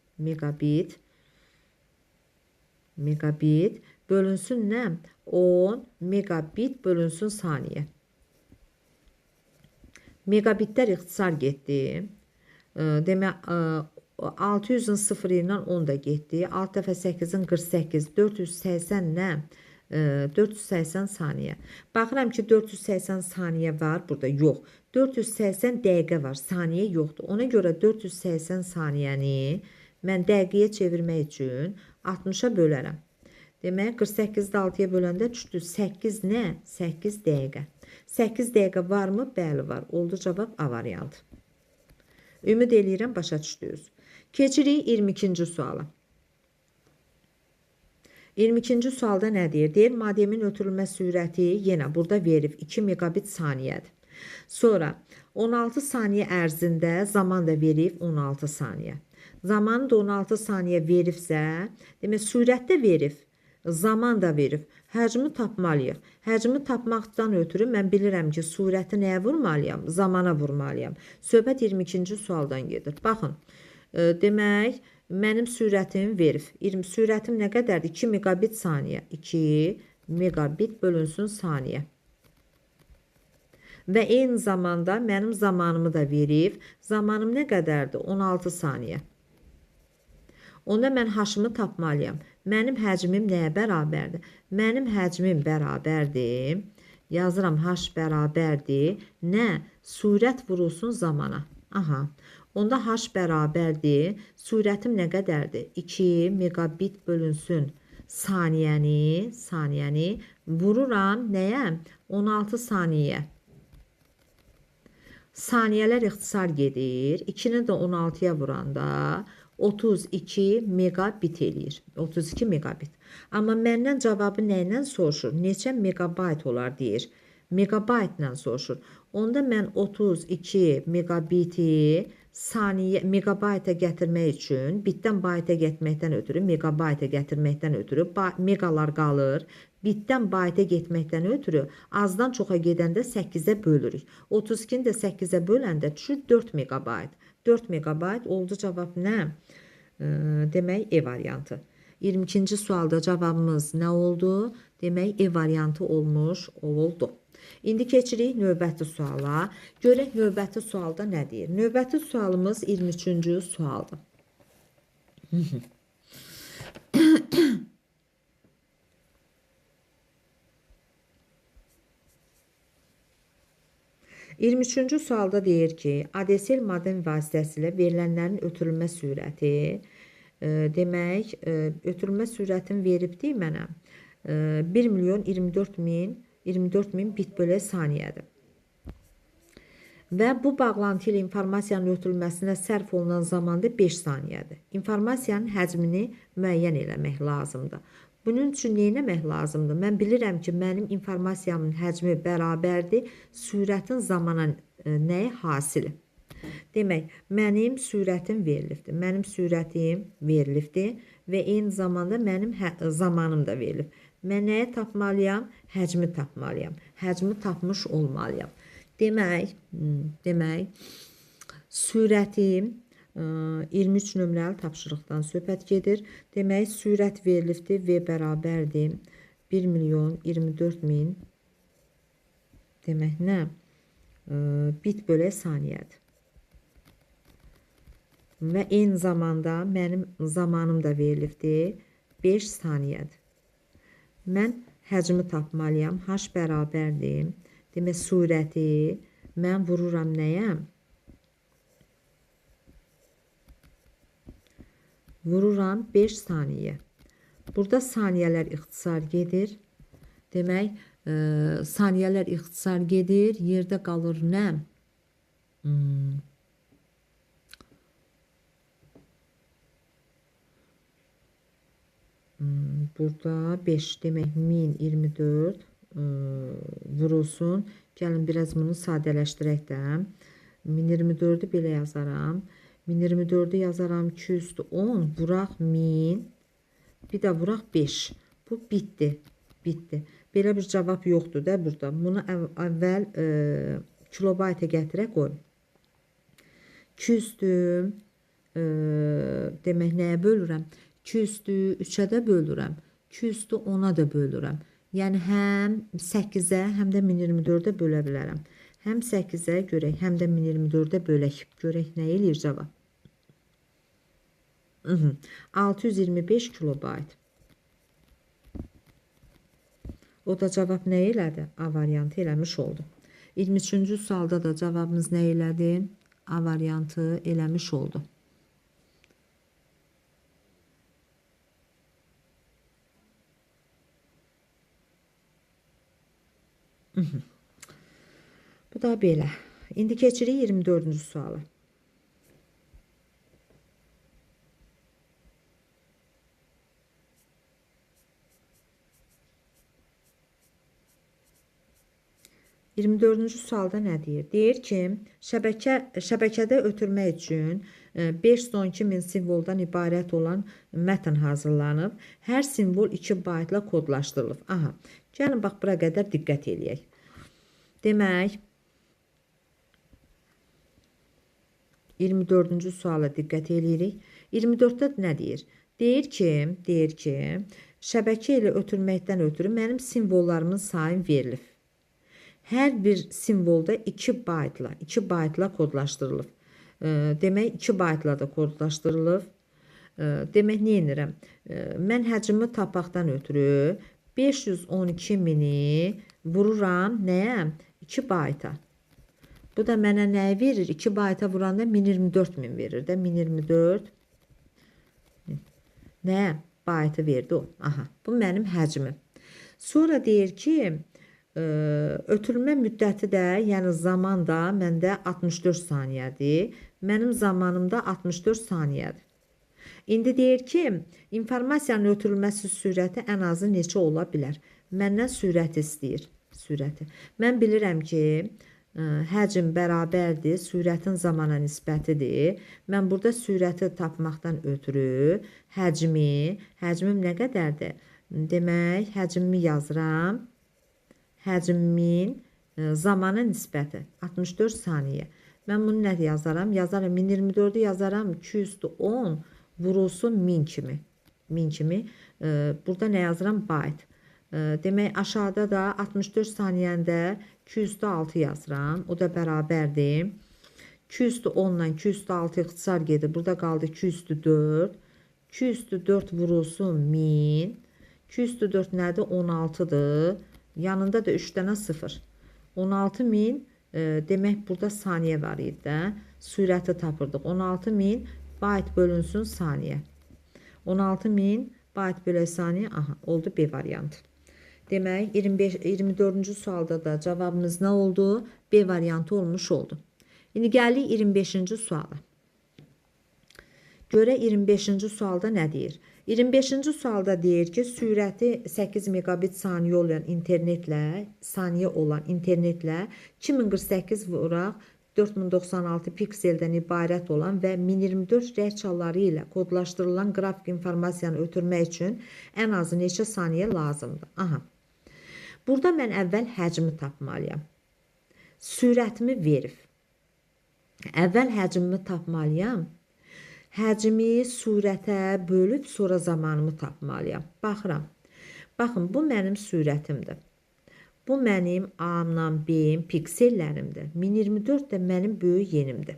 bölünsün nə? 10 megabit bölünsün saniyə. Megabitlər ixtisar getdi. Demək, 600-ün 0 ilə 10 da getdi. 6 dəfə 8-in 48, 480 nə? 480 saniyə. Baxıram ki, 480 saniyə var, burada yox. 480 dəqiqə var, saniyə yoxdur. Ona görə 480 saniyəni mən dəqiqəyə çevirmək üçün 60-a bölərəm. Demək, 48-də 6-ya böləndə düşdü. 8 nə? 8 dəqiqə. 8 dəqiqə varmı? Bəli, var. Oldu cavab A variantı. Ümid eləyirəm, başa düşdünüz. Keçirik 22-ci suala. 22-ci sualda nə deyir? Deyir, modemin ötürülmə sürəti yenə burada verib 2 megabit saniyədir. Sonra 16 saniyə ərzində zaman da verib 16 saniyə. Zamanı da 16 saniyə veribsə, demək, sürətdə verib, zaman da verib. Həcmi tapmalıyıq. Həcmi tapmaqdan ötürü mən bilirəm ki, sürəti nəyə vurmalıyam? Zamana vurmalıyam. Söhbət 22-ci sualdan gedir. Baxın, demək, mənim sürətim verib. Sürətim nə qədərdir? 2 megabit saniyə. 2 megabit bölünsün saniyə. Və eyni zamanda mənim zamanımı da verib. Zamanım nə qədərdir? 16 saniyə. Onda mən H-ımı tapmalıyam. Mənim həcmim nəyə bərabərdir? Mənim həcmim bərabərdir. Yazıram h bərabərdir. Nə? Sürət vurulsun zamana. Aha. Onda h bərabərdir. Sürətim nə qədərdir? 2 megabit bölünsün saniyəni vururam nəyə? 16 saniyə. Saniyələr ixtisar gedir. 2-ni də 16-ya vuranda 32 megabit eləyir. 32 megabit. Amma məndən cavabı nə ilə soruşur? Neçə megabayt olar deyir. Megabaytla soruşur. Onda mən 32 megabiti saniyə megabayta gətirmək üçün, bitdən bayta getməkdən ötürü, megabayta gətirməkdən ötürü megalar qalır. Bitdən bayta getməkdən ötürü azdan çoxa gedəndə 8-ə bölürük. 32-ni də 8-ə böləndə düşür 4 megabayt. 4 megabayt oldu cavab nə? Demək E variantı. 22-ci sualda cavabımız nə oldu? Demək E variantı olmuş oldu. İndi keçirik növbəti suala. Görək növbəti sualda nə deyir? Növbəti sualımız 23-cü sualdır. 23-cü sualda deyir ki, ADSL modem vasitəsilə verilənlərin ötürülmə sürəti, demək, ötürülmə sürətini veribdir mənə 1 milyon 24 min bit bölü saniyədir. Və bu bağlantı ilə informasiyanın ötürülməsinə sərf olunan zamanda 5 saniyədir. İnformasiyanın həcmini müəyyən eləmək lazımdır. Bunun üçün nə etmək lazımdır? Mən bilirəm ki, mənim informasiyamın həcmi bərabərdir sürətin zamana nəyə hasili. Demək, mənim sürətim verilibdir. Mənim sürətim verilibdir və eyni zamanda mənim zamanım da verilib. Mən nəyə tapmalıyam? Həcmi tapmalıyam. Həcmi tapmış olmalıyam. Demək, sürətim 23 nömrəli tapşırıqdan söhbət gedir. Demək, sürət verilibdir V bərabərdir 1 milyon 24 min demək nə? Bit bölə saniyədir. Və eyni zamanda mənim zamanım da verilibdir 5 saniyədir. Mən həcmi tapmalıyam. H bərabərdir. Demək, sürəti mən vururam nəyə? Vururam 5 saniyə. Burada saniyələr ixtisar gedir. Demək, saniyələr ixtisar gedir. Yerdə qalır nə? Burada 5 demək 1024 vurulsun. Gəlin biraz bunu sadələşdirək də. 1024'ü belə yazaram. 1024'ü yazaram 210, vuraq 1000, bir də vuraq 5. Bu bitdi. Bitdi. Belə bir cavab yoxdur da burada. Bunu əvvəl kilobayta gətirək qoy. 200'dür. Demək nəyə bölürəm? 200'dür 3'ə də bölürəm. 200'dür 10'a da bölürəm. Yəni həm 8'ə, həm də 1024'ə bölə bilərəm. Həm 8'ə görək, həm də 1024'ə bölək. Görək nə eləyir cavab. 625 kilobayt. O da cavab nə elədi? A variantı eləmiş oldu. 23-cü sualda da cavabımız nə elədi? A variantı eləmiş oldu. Bu da belə. İndi keçirik 24-cü suala. sualda nə deyir? Deyir ki, şəbəkədə ötürmək üçün 512.000 simvoldan ibarət olan mətn hazırlanıb. Hər simvol 2 baytla kodlaşdırılıb. Aha, gəlin bax, bura qədər diqqət eləyək. Demək, 24-cü suala diqqət eləyirik. 24-də nə deyir? Deyir ki, şəbəkə ilə ötürməkdən ötürü mənim simvollarımın sayım verilib. Hər bir simvolda 2 baytla kodlaşdırılıb. Demək, 2 baytla da kodlaşdırılıb. Demək, nə edirəm? Mən həcmi tapmaqdan ötürü 512.000-i vururam nəyə? 2 bayta. Bu da mənə nəyi verir? 2 bayta vuranda 1024.000 verir də. 1024 nə? Baytı verdi o. Aha, bu mənim həcmim. Sonra deyir ki, ötürülmə müddəti də, yəni zaman da məndə 64 saniyədir. Mənim zamanım da 64 saniyədir. İndi deyir ki, informasiyanın ötürülməsi sürəti ən azı neçə ola bilər? Məndən sürət istəyir. Sürəti. Mən bilirəm ki, həcm bərabərdir, sürətin zamana nisbətidir. Mən burada sürəti tapmaqdan ötürü həcmim nə qədərdir? Demək, həcmimi yazıram. Həcmin zamana nisbəti 64 saniyə. Mən bunu nə yazaram? Yazaram 1024'ü yazaram 210 vurulsun 1000 kimi. 1000 kimi. Burada nə yazıram? Byte. Demək, aşağıda da 64 saniyəndə 206 yazıram. O da bərabərdir. 210 ilə 206 ixtisar gedir. Burada qaldı 204. 204 vurulsun 1000. 204 nədir? 16'dır. Yanında da 3 dənə 0. 16.000 demək burada saniyə var idi də. Sürəti tapırdıq. 16.000 byte bölünsün saniyə. 16.000 byte bölə saniyə. Aha, oldu B variantı. Demək 24-cü sualda da cavabımız nə oldu? B variantı olmuş oldu. İndi gəlirik 25-ci suala. Görə 25-ci sualda nə deyir? 25-ci sualda deyir ki, sürəti 8 megabit saniyə olan internetlə 2048 vuraq 4096 pikseldən ibarət olan və 1024 rəng çalları ilə kodlaşdırılan qrafik informasiyanı ötürmək üçün ən azı neçə saniyə lazımdır? Aha. Burada mən əvvəl həcmi tapmalıyam. Sürətimi verib. Əvvəl həcmimi tapmalıyam. Həcmi sürətə bölüb sonra zamanımı tapmalıyam. Baxıram. Baxın, bu mənim sürətimdir. Bu mənim A-mla B-im piksellərimdir. 1024 də mənim böyük yenimdir.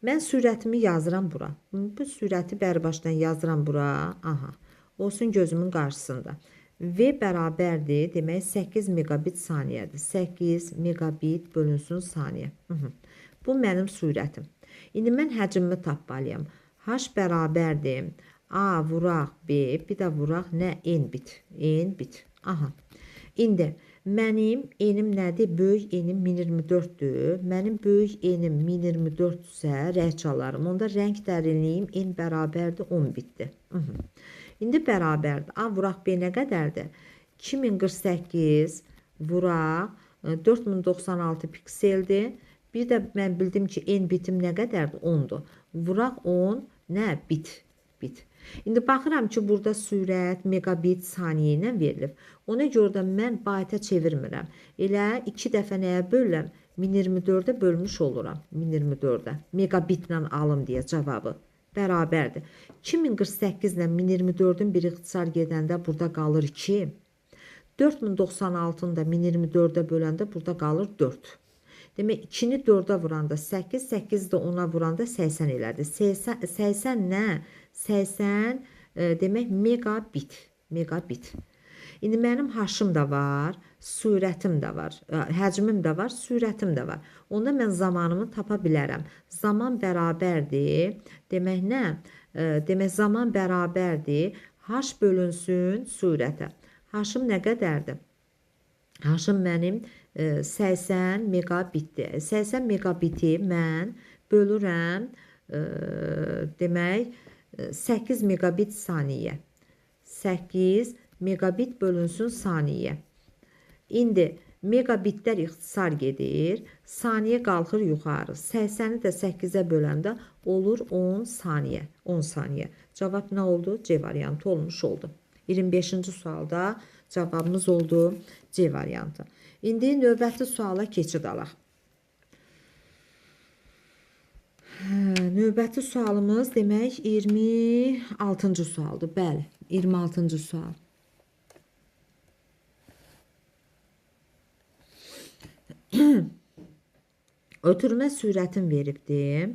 Mən sürətimi yazıram bura. Bu sürəti bərbaşdan yazıram bura. Aha. Olsun gözümün qarşısında. V bərabərdir. Demək 8 megabit saniyədir. 8 megabit bölünsün saniyə. Bu mənim sürətim. İndi mən həcmimi tapmalıyam. H bərabərdir. A vuraq B, bir də vuraq nə? N bit. N bit. Aha. İndi mənim enim nədir? Böyük enim 1024'dür. Mənim böyük enim 1024-sə rəng çalarım. Onda rəng dərinliyim n bərabərdir 10 bitdir. İndi bərabərdir. A vuraq B nə qədərdir? 2048 vuraq 4096 pikseldir. Bir də mən bildim ki, n bitim nə qədərdir? 10'dur. Vuraq 10 nə? Bit. İndi baxıram ki, burada sürət megabit saniyə ilə verilib. Ona görə də mən bayta çevirmirəm. Elə 2 dəfə nəyə bölürəm? 1024'ə bölmüş oluram. 1024'ə. Megabitlə alım deyə cavabı. Bərabərdir. 2048 ilə 1024'ün bir ixtisar gedəndə burada qalır 2. 4096'ın da 1024'ə böləndə burada qalır 4. Demək 2'ni 4'ə vuranda 8, 8 də 10'a vuranda 80 elədir. 80 nə? 80 demək megabit. Megabit. İndi mənim haşım da var, sürətim də var, həcmim də var, sürətim də var. Onda mən zamanımı tapa bilərəm. Zaman bərabərdir. Demək nə? Demək zaman bərabərdir. H bölünsün sürətə. Haşım nə qədərdir? Haşım mənim 80 megabitdir. 80 megabiti mən bölürəm demək 8 megabit saniyə. 8 megabit bölünsün saniyə. İndi megabitlər ixtisar gedir. Saniyə qalxır yuxarı. 80'i də 8'ə böləndə olur 10 saniyə. 10 saniyə. Cavab nə oldu? C variantı olmuş oldu. 25-ci sualda cavabımız oldu C variantı. İndi növbəti suala keçid alaq. Növbəti sualımız demək 26-cı sualdır. Bəli, 26-cı sual. Ötürmə sürətin veribdir.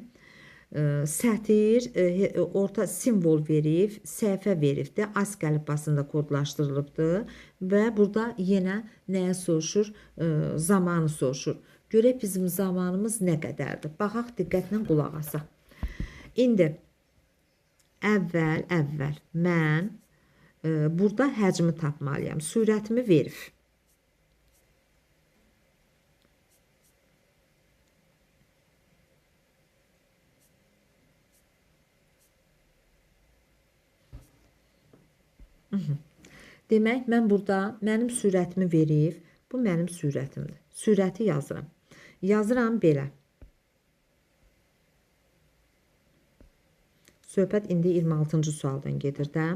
Sətir orta simvol verib, səhifə veribdir. ASCII əlifbasında kodlaşdırılıbdır və burada yenə nəyə soruşur? Zamanı soruşur. Görək bizim zamanımız nə qədərdir? Baxaq, diqqətlə qulaq asaq. İndi əvvəl mən burada həcmi tapmalıyam. Sürətimi verib. Demək, mən burada mənim sürətimi verib, bu mənim sürətimdir. Sürəti yazıram. Yazıram belə. Söhbət indi 26-cı sualdan gedir də.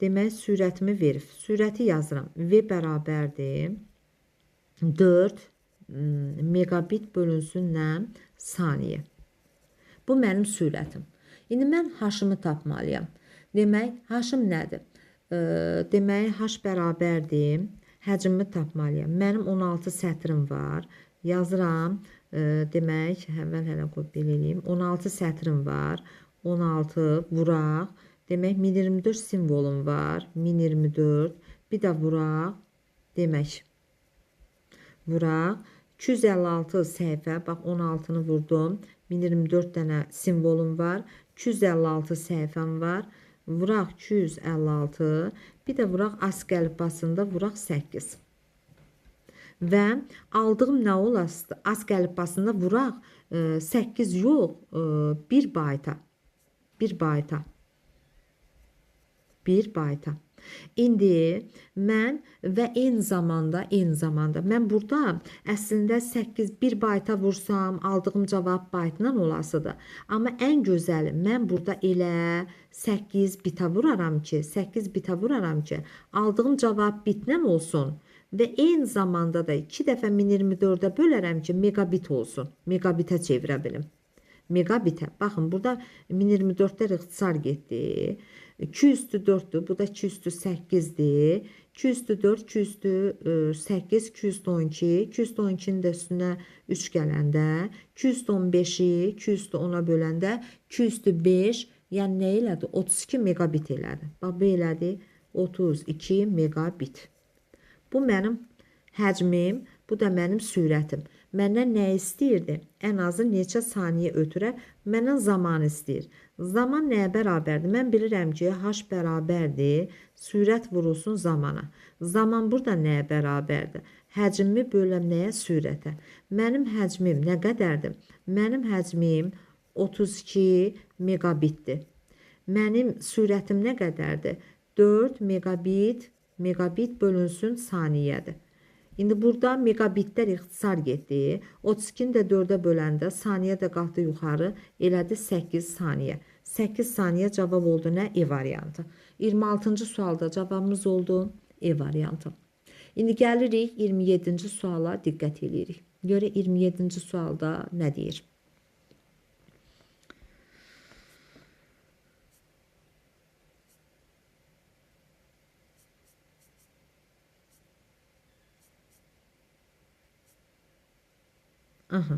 Demək, sürətimi verib. Sürəti yazıram. V bərabərdir 4 megabit bölünsünlə saniyə. Bu mənim sürətim. İndi mən H-ımı tapmalıyam. Demək, H-ım nədir? Demək, H bərabərdir. Həcmimi tapmalıyam. Mənim 16 sətrim var. Yazıram. Demək, hələ qoy eləyim. 16 sətrim var. 16 vuraq. Demək, 1024 simvolum var. 1024. Bir də vuraq. Demək, vuraq. 256 səhifə. Bax, 16-nı vurdum. 1024 dənə simvolum var. 256 səhifəm var. Vuraq 256, bir də vuraq ASCII əlifbasında vuraq 8. Və aldığım nə olasıdır? ASCII əlifbasında vuraq 8 yox, 1 bayta. 1 bayta. 1 bayta. İndi mən və eyni zamanda mən burada əslində 8 1 bayta vursam aldığım cavab baytla olasıdır. Amma ən gözəli mən burada elə 8 bitə vuraram ki, aldığım cavab bitlə olsun və eyni zamanda da 2 dəfə 1024-ə bölərəm ki, megabit olsun. Megabitə çevirə bilim. Megabitə. Baxın, burada 1024-lər ixtisar getdi. 2 üstü 4'dür. Bu da 2 üstü 8'dir. 2 üstü 4, 2 üstü 8, 2 üstü 12. 2 üstü 12'nin də üstünə 3 gələndə, 2 üstü 15'i 2 üstü 10'a böləndə, 2 üstü 5, yəni nə elədi? 32 megabit elədi. Bax, bu elədi 32 megabit. Bu mənim həcmim, bu da mənim sürətim. Məndən nə istəyirdi? Ən azı neçə saniyə ötürə məndən zaman istəyir. Zaman nəyə bərabərdir? Mən bilirəm ki, H bərabərdir, sürət vurulsun zamana. Zaman burada nəyə bərabərdir? Həcmimi böləm nəyə? Sürətə. Mənim həcmim nə qədərdir? Mənim həcmim 32 megabitdir. Mənim sürətim nə qədərdir? 4 megabit, megabit bölünsün saniyədir. İndi burada megabitlər ixtisar getdi. 32-ni də 4-ə böləndə saniyə də qalxdı yuxarı, elədi 8 saniyə. 8 saniyə cavab oldu nə? E variantı. 26-cı sualda cavabımız oldu E variantı. İndi gəlirik 27-ci suala diqqət edirik. Görə 27-ci sualda nə deyir? Aha.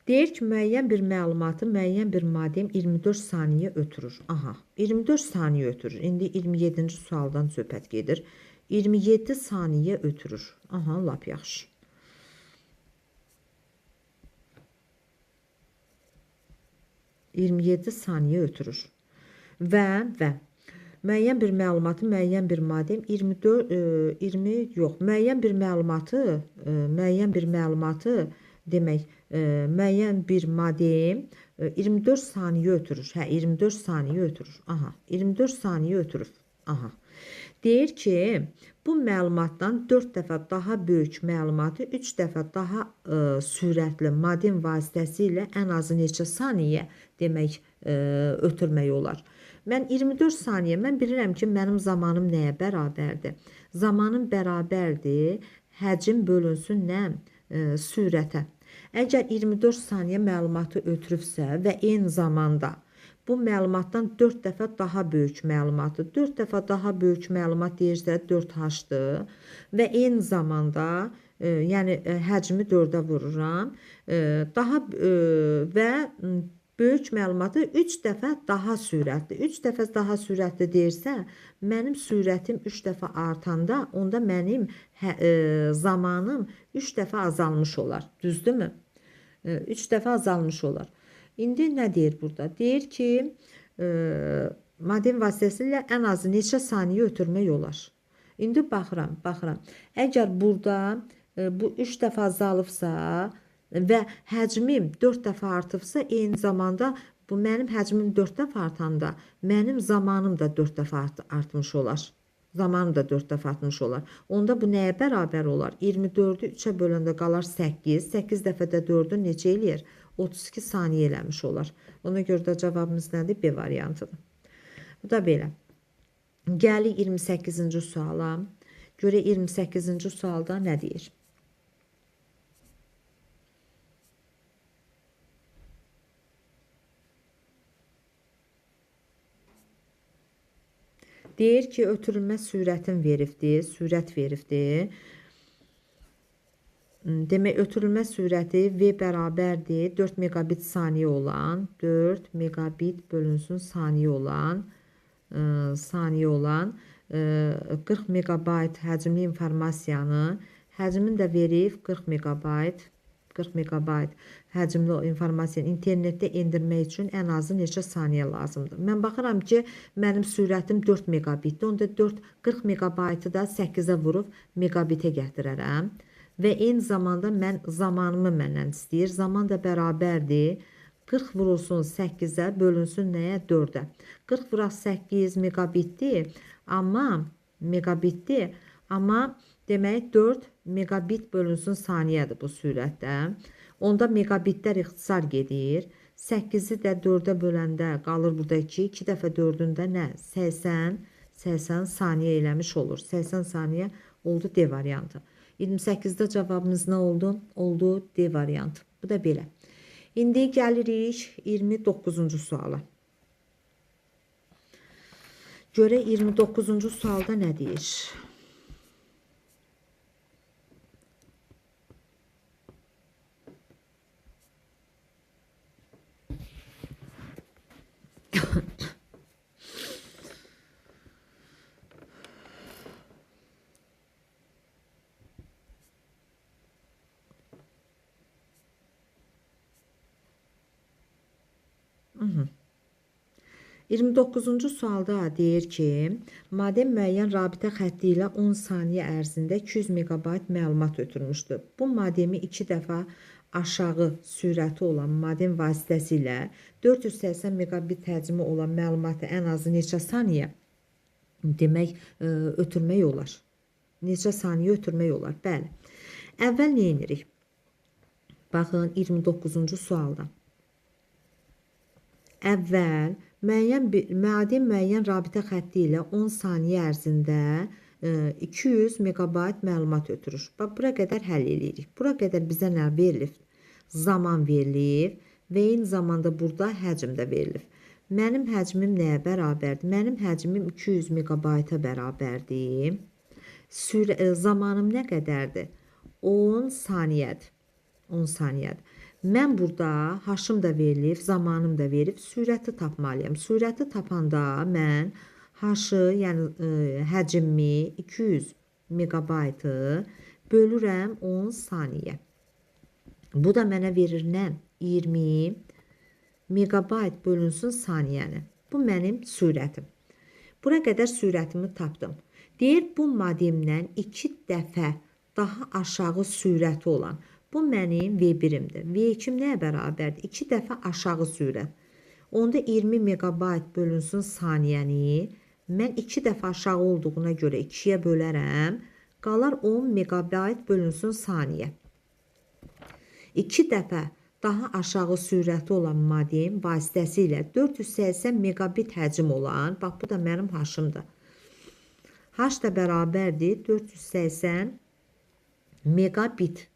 Deyir ki, müəyyən bir məlumatı müəyyən bir maddəm 24 saniyə ötürür. Aha, 24 saniyə ötürür. İndi 27-ci sualdan söhbət gedir. 27 saniyə ötürür. Aha, lap yaxşı. saniyə ötürür. Və müəyyən bir məlumatı müəyyən bir maddəm 20 yox, müəyyən bir məlumatı demək, müəyyən bir maddəm 24 saniyə ötürür. Hə, 24 saniyə ötürür. Aha, 24 saniyə ötürür. Aha. Deyir ki, bu məlumatdan 4 dəfə daha böyük məlumatı 3 dəfə daha sürətli maddəm vasitəsilə ən azı neçə saniyə demək ötürmək olar. Mən 24 saniyə, mən bilirəm ki, mənim zamanım nəyə bərabərdir? Zamanım bərabərdir, həcm bölünsün nə? Sürətə. Əgər 24 saniyə məlumatı ötürübsə və eyni zamanda bu məlumatdan 4 dəfə daha böyük məlumatı, 4 dəfə daha böyük məlumat deyirsə 4H-dır və eyni zamanda yəni həcmi 4-ə vururam və böyük məlumatı 3 dəfə daha sürətli. 3 dəfə daha sürətli deyirsə, mənim sürətim 3 dəfə artanda, onda mənim zamanım 3 dəfə azalmış olar. Düzdürmü? 3 dəfə azalmış olar. İndi nə deyir burada? Deyir ki, modem vasitəsilə ən azı neçə saniyə ötürmək olar. İndi baxıram. Əgər burada bu 3 dəfə azalıbsa və həcmim 4 dəfə artıbsa, eyni zamanda bu mənim həcmim 4 dəfə artanda, mənim zamanım da 4 dəfə artmış olar. Zamanım da 4 dəfə artmış olar. Onda bu nəyə bərabər olar? 24-ü 3-ə böləndə qalar 8. 8 dəfə də 4-ü neçə eləyir? 32 saniyə eləmiş olar. Ona görə də cavabımız nədir? B variantıdır. Bu da belə. Gəlir 28-ci suala. Görə 28-ci sualda nə deyir? Deyir ki, ötürülmə sürətin veribdir, sürət veribdir. Demək, ötürülmə sürəti V bərabərdir 4 megabit saniyə olan, 4 megabit bölünsün saniyə olan 40 megabayt həcmli informasiyanı, həcmin də verib 40 megabayt həcmli informasiyanı internetdə endirmək üçün ən azı neçə saniyə lazımdır? Mən baxıram ki, mənim sürətim 4 megabitdir. Onda 40 megabaytı da 8-ə vurub megabitə gətirərəm. Və eyni zamanda mən zamanımı məndən istəyir. Zaman da bərabərdir. 40 vurulsun 8-ə, bölünsün nəyə? 4-ə. 40 vuraq 8 megabitdir. Amma demək 4 megabit bölünsün saniyədir bu sürətdə. Onda megabitlər ixtisar gedir. 8-i də 4-ə böləndə qalır burada 2. 2 dəfə 4-ündə nə? 80 saniyə eləmiş olur. 80 saniyə oldu D variantı. 28-də cavabımız nə oldu? Oldu D variantı. Bu da belə. İndi gəlirik 29-cu suala. Görə 29-cu sualda nə deyir? Hı-hı. 29-cu sualda deyir ki, modem müəyyən rabitə xətti ilə 10 saniyə ərzində 200 megabayt məlumat ötürmüşdür. Bu modemi 2 dəfə aşağı sürəti olan modem vasitəsilə 480 megabit həcmi olan məlumatı ən azı neçə saniyə demək ötürmək olar? Neçə saniyə ötürmək olar? Bəli. Əvvəl nə edirik? Baxın 29-cu sualda. Əvvəl modem müəyyən rabitə xətti ilə 10 saniyə ərzində 200 megabayt məlumat ötürür. Bax, bura qədər həll edirik. Bura qədər bizə nə verilib? Zaman verilib və eyni zamanda burada həcm də verilib. Mənim həcmim nəyə bərabərdir? Mənim həcmim 200 megabayta bərabərdir. Zamanım nə qədərdir? 10 saniyədir. 10 saniyədir. Mən burada haşım da verilib, zamanım da verib, sürəti tapmalıyam. Sürəti tapanda mən haşı, yəni həcmimi 200 megabaytı bölürəm 10 saniyə. Bu da mənə verir nə? 20 megabayt bölünsün saniyəni. Bu mənim sürətim. Bura qədər sürətimi tapdım. Deyir, bu modemdən 2 dəfə daha aşağı sürəti olan. Bu mənim V1-imdir. V2 nəyə bərabərdir? 2 dəfə aşağı sürət. Onda 20 megabayt bölünsün saniyəni mən 2 dəfə aşağı olduğuna görə 2-yə bölərəm. Qalar 10 megabayt bölünsün saniyə. 2 dəfə daha aşağı sürəti olan modem vasitəsilə 480 megabit həcm olan, bax bu da mənim haşımdır. H da bərabərdir 480 megabit.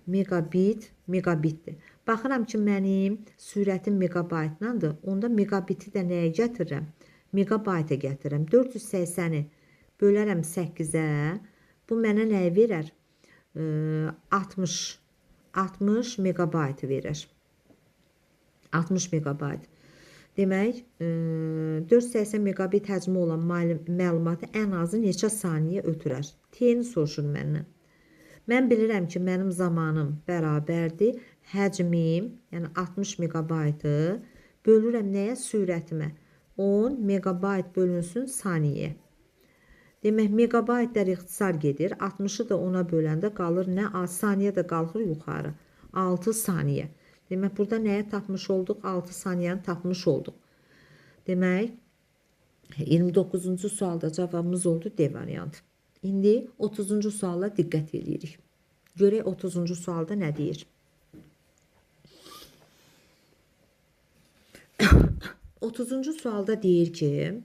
Megabitdir. Baxıram ki, mənim sürətim megabaytlandır. Onda megabiti də nəyə gətirirəm? Megabayta gətirirəm. 480-i bölərəm 8-ə. Bu mənə nəyə verər? 60 megabaytı verir. 60 megabayt. Demək, 480 megabit həcmi olan məlumatı ən azı neçə saniyə ötürər? T-ni soruşur məndən. Mən bilirəm ki, mənim zamanım bərabərdir. Həcmim, yəni 60 megabaytı bölürəm nəyə? Sürətimə. 10 megabayt bölünsün saniyəyə. Demək, megabaytlar ixtisar gedir. 60-ı da 10-a böləndə qalır nə? Saniyə də qalxır yuxarı. 6 saniyə. Demək, burada nəyə tapmış olduq? 6 saniyəni tapmış olduq. Demək, 29-cu sualda cavabımız oldu D variantı. İndi 30-cu suala diqqət edirik. Görək 30-cu sualda nə deyir? 30-cu sualda deyir ki,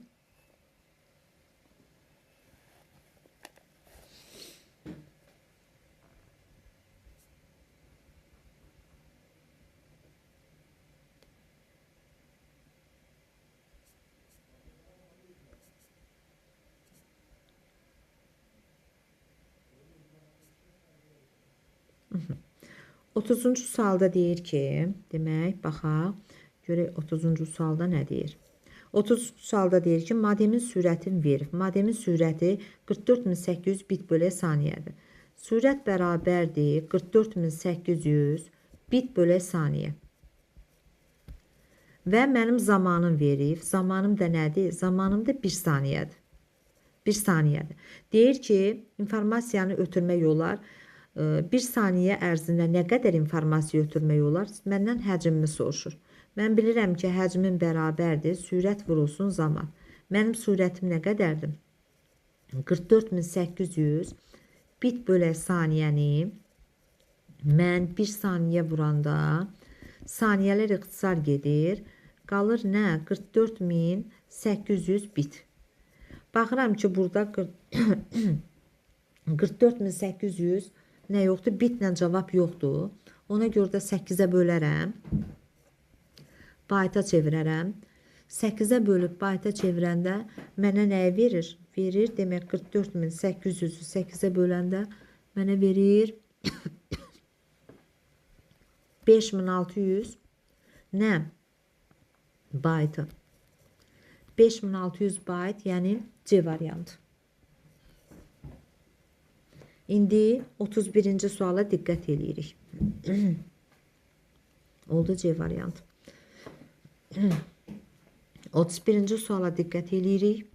Otuzuncu sualda deyir ki, demək, baxaq, görək 30-cu sualda nə deyir? 30-cu sualda deyir ki, modemin sürətini verir. Modemin sürəti 44800 bit bölə saniyədir. Sürət bərabərdir 44800 bit bölə saniyə. Və mənim zamanım verib. Zamanım da nədir? Zamanım da 1 saniyədir. 1 saniyədir. Deyir ki, informasiyanı ötürmək olar. 1 saniyə ərzində nə qədər informasiya ötürmək olar? Məndən həcmimi soruşur. Mən bilirəm ki, həcmin bərabərdir. Sürət vurulsun zaman. Mənim sürətim nə qədərdir? 44800 bit bölə saniyəni mən 1 saniyə vuranda saniyələr ixtisar gedir. Qalır nə? 44800 bit. Baxıram ki, burada 44800 nə yoxdur? Bitlə cavab yoxdur. Ona görə də 8-ə bölərəm. Bayta çevirərəm. 8-ə bölüb bayta çevirəndə mənə nəyi verir? Verir, demək 44800-ü 8-ə böləndə mənə verir 5600 nə? Baytı. 5600 bayt, yəni C variantı. İndi 31-ci suala diqqət edirik. Oldu C variantı. 31-ci suala diqqət edirik.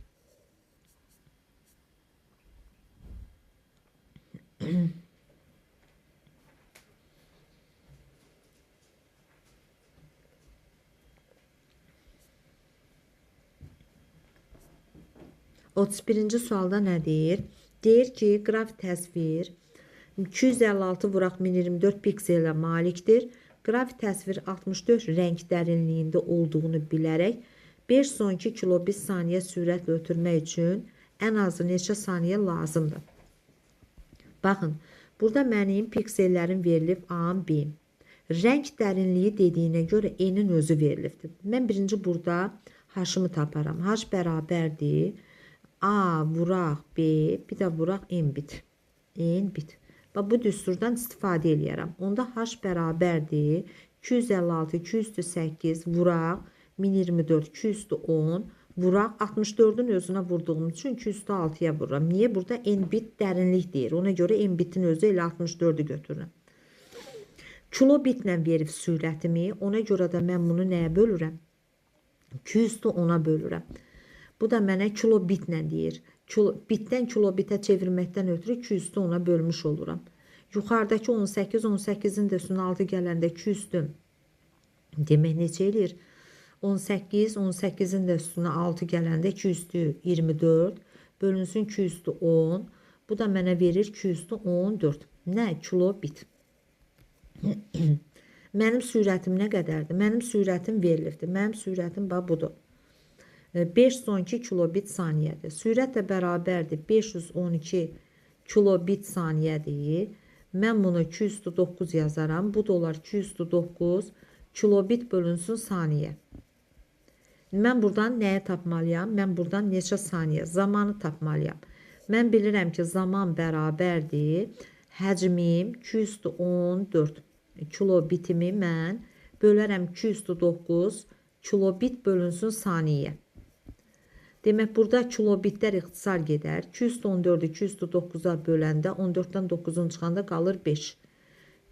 Otuz birinci sualda nə deyir? Deyir ki, qrafik təsvir 256 vuraq 1024 pikselə malikdir. Qrafik təsvir 64 rəng dərinliyində olduğunu bilərək 5 son 2 kilobit saniyə sürətlə ötürmək üçün ən azı neçə saniyə lazımdır? Baxın, burada mənim piksellərim verilib A, B. Rəng dərinliyi dediyinə görə N-in özü verilibdir. Mən birinci burada H-ımı taparam. H bərabərdir. A vuraq B, bir də vuraq N bit. N bit. Bu düsturdan istifadə eləyərəm. Onda H bərabərdir. 256, 208 vuraq 1024, 210 vuraq 64-ün özünə vurduğum üçün 206-ya vururam. Niyə? Burada N bit dərinlik deyir. Ona görə N bitin özü elə 64-ü götürürəm. Kilobitlə verib sürətimi. Ona görə də mən bunu nəyə bölürəm? 210-a bölürəm. Bu da mənə kilobitlə deyir. Bitdən kilobitə çevirməkdən ötürü 210-a bölmüş oluram. Yuxarıdakı 18, 18-in də üstünə 6 gələndə 200-dür. Demək neçə eləyir? 18, 18-in də üstünə 6 gələndə 224 bölünsün 210. Bu da mənə verir 214. Nə? Kilobit. Mənim sürətim nə qədərdir? Mənim sürətim verilibdir. Mənim sürətim budur. 5 son 2 kilobit saniyədir. Sürət də bərabərdir. 512 kilobit saniyədir. Mən bunu 209 yazaram. Bu da olar 209 kilobit bölünsün saniyə. Mən buradan nəyə tapmalıyam? Mən buradan neçə saniyə? Zamanı tapmalıyam. Mən bilirəm ki, zaman bərabərdir. Həcmim 214 kilobitimi mən bölərəm 209 kilobit bölünsün saniyə. Demək, burada kilobitlər ixtisar gedər. 214-ü 209-a böləndə 14-dən 9-un çıxanda qalır 5.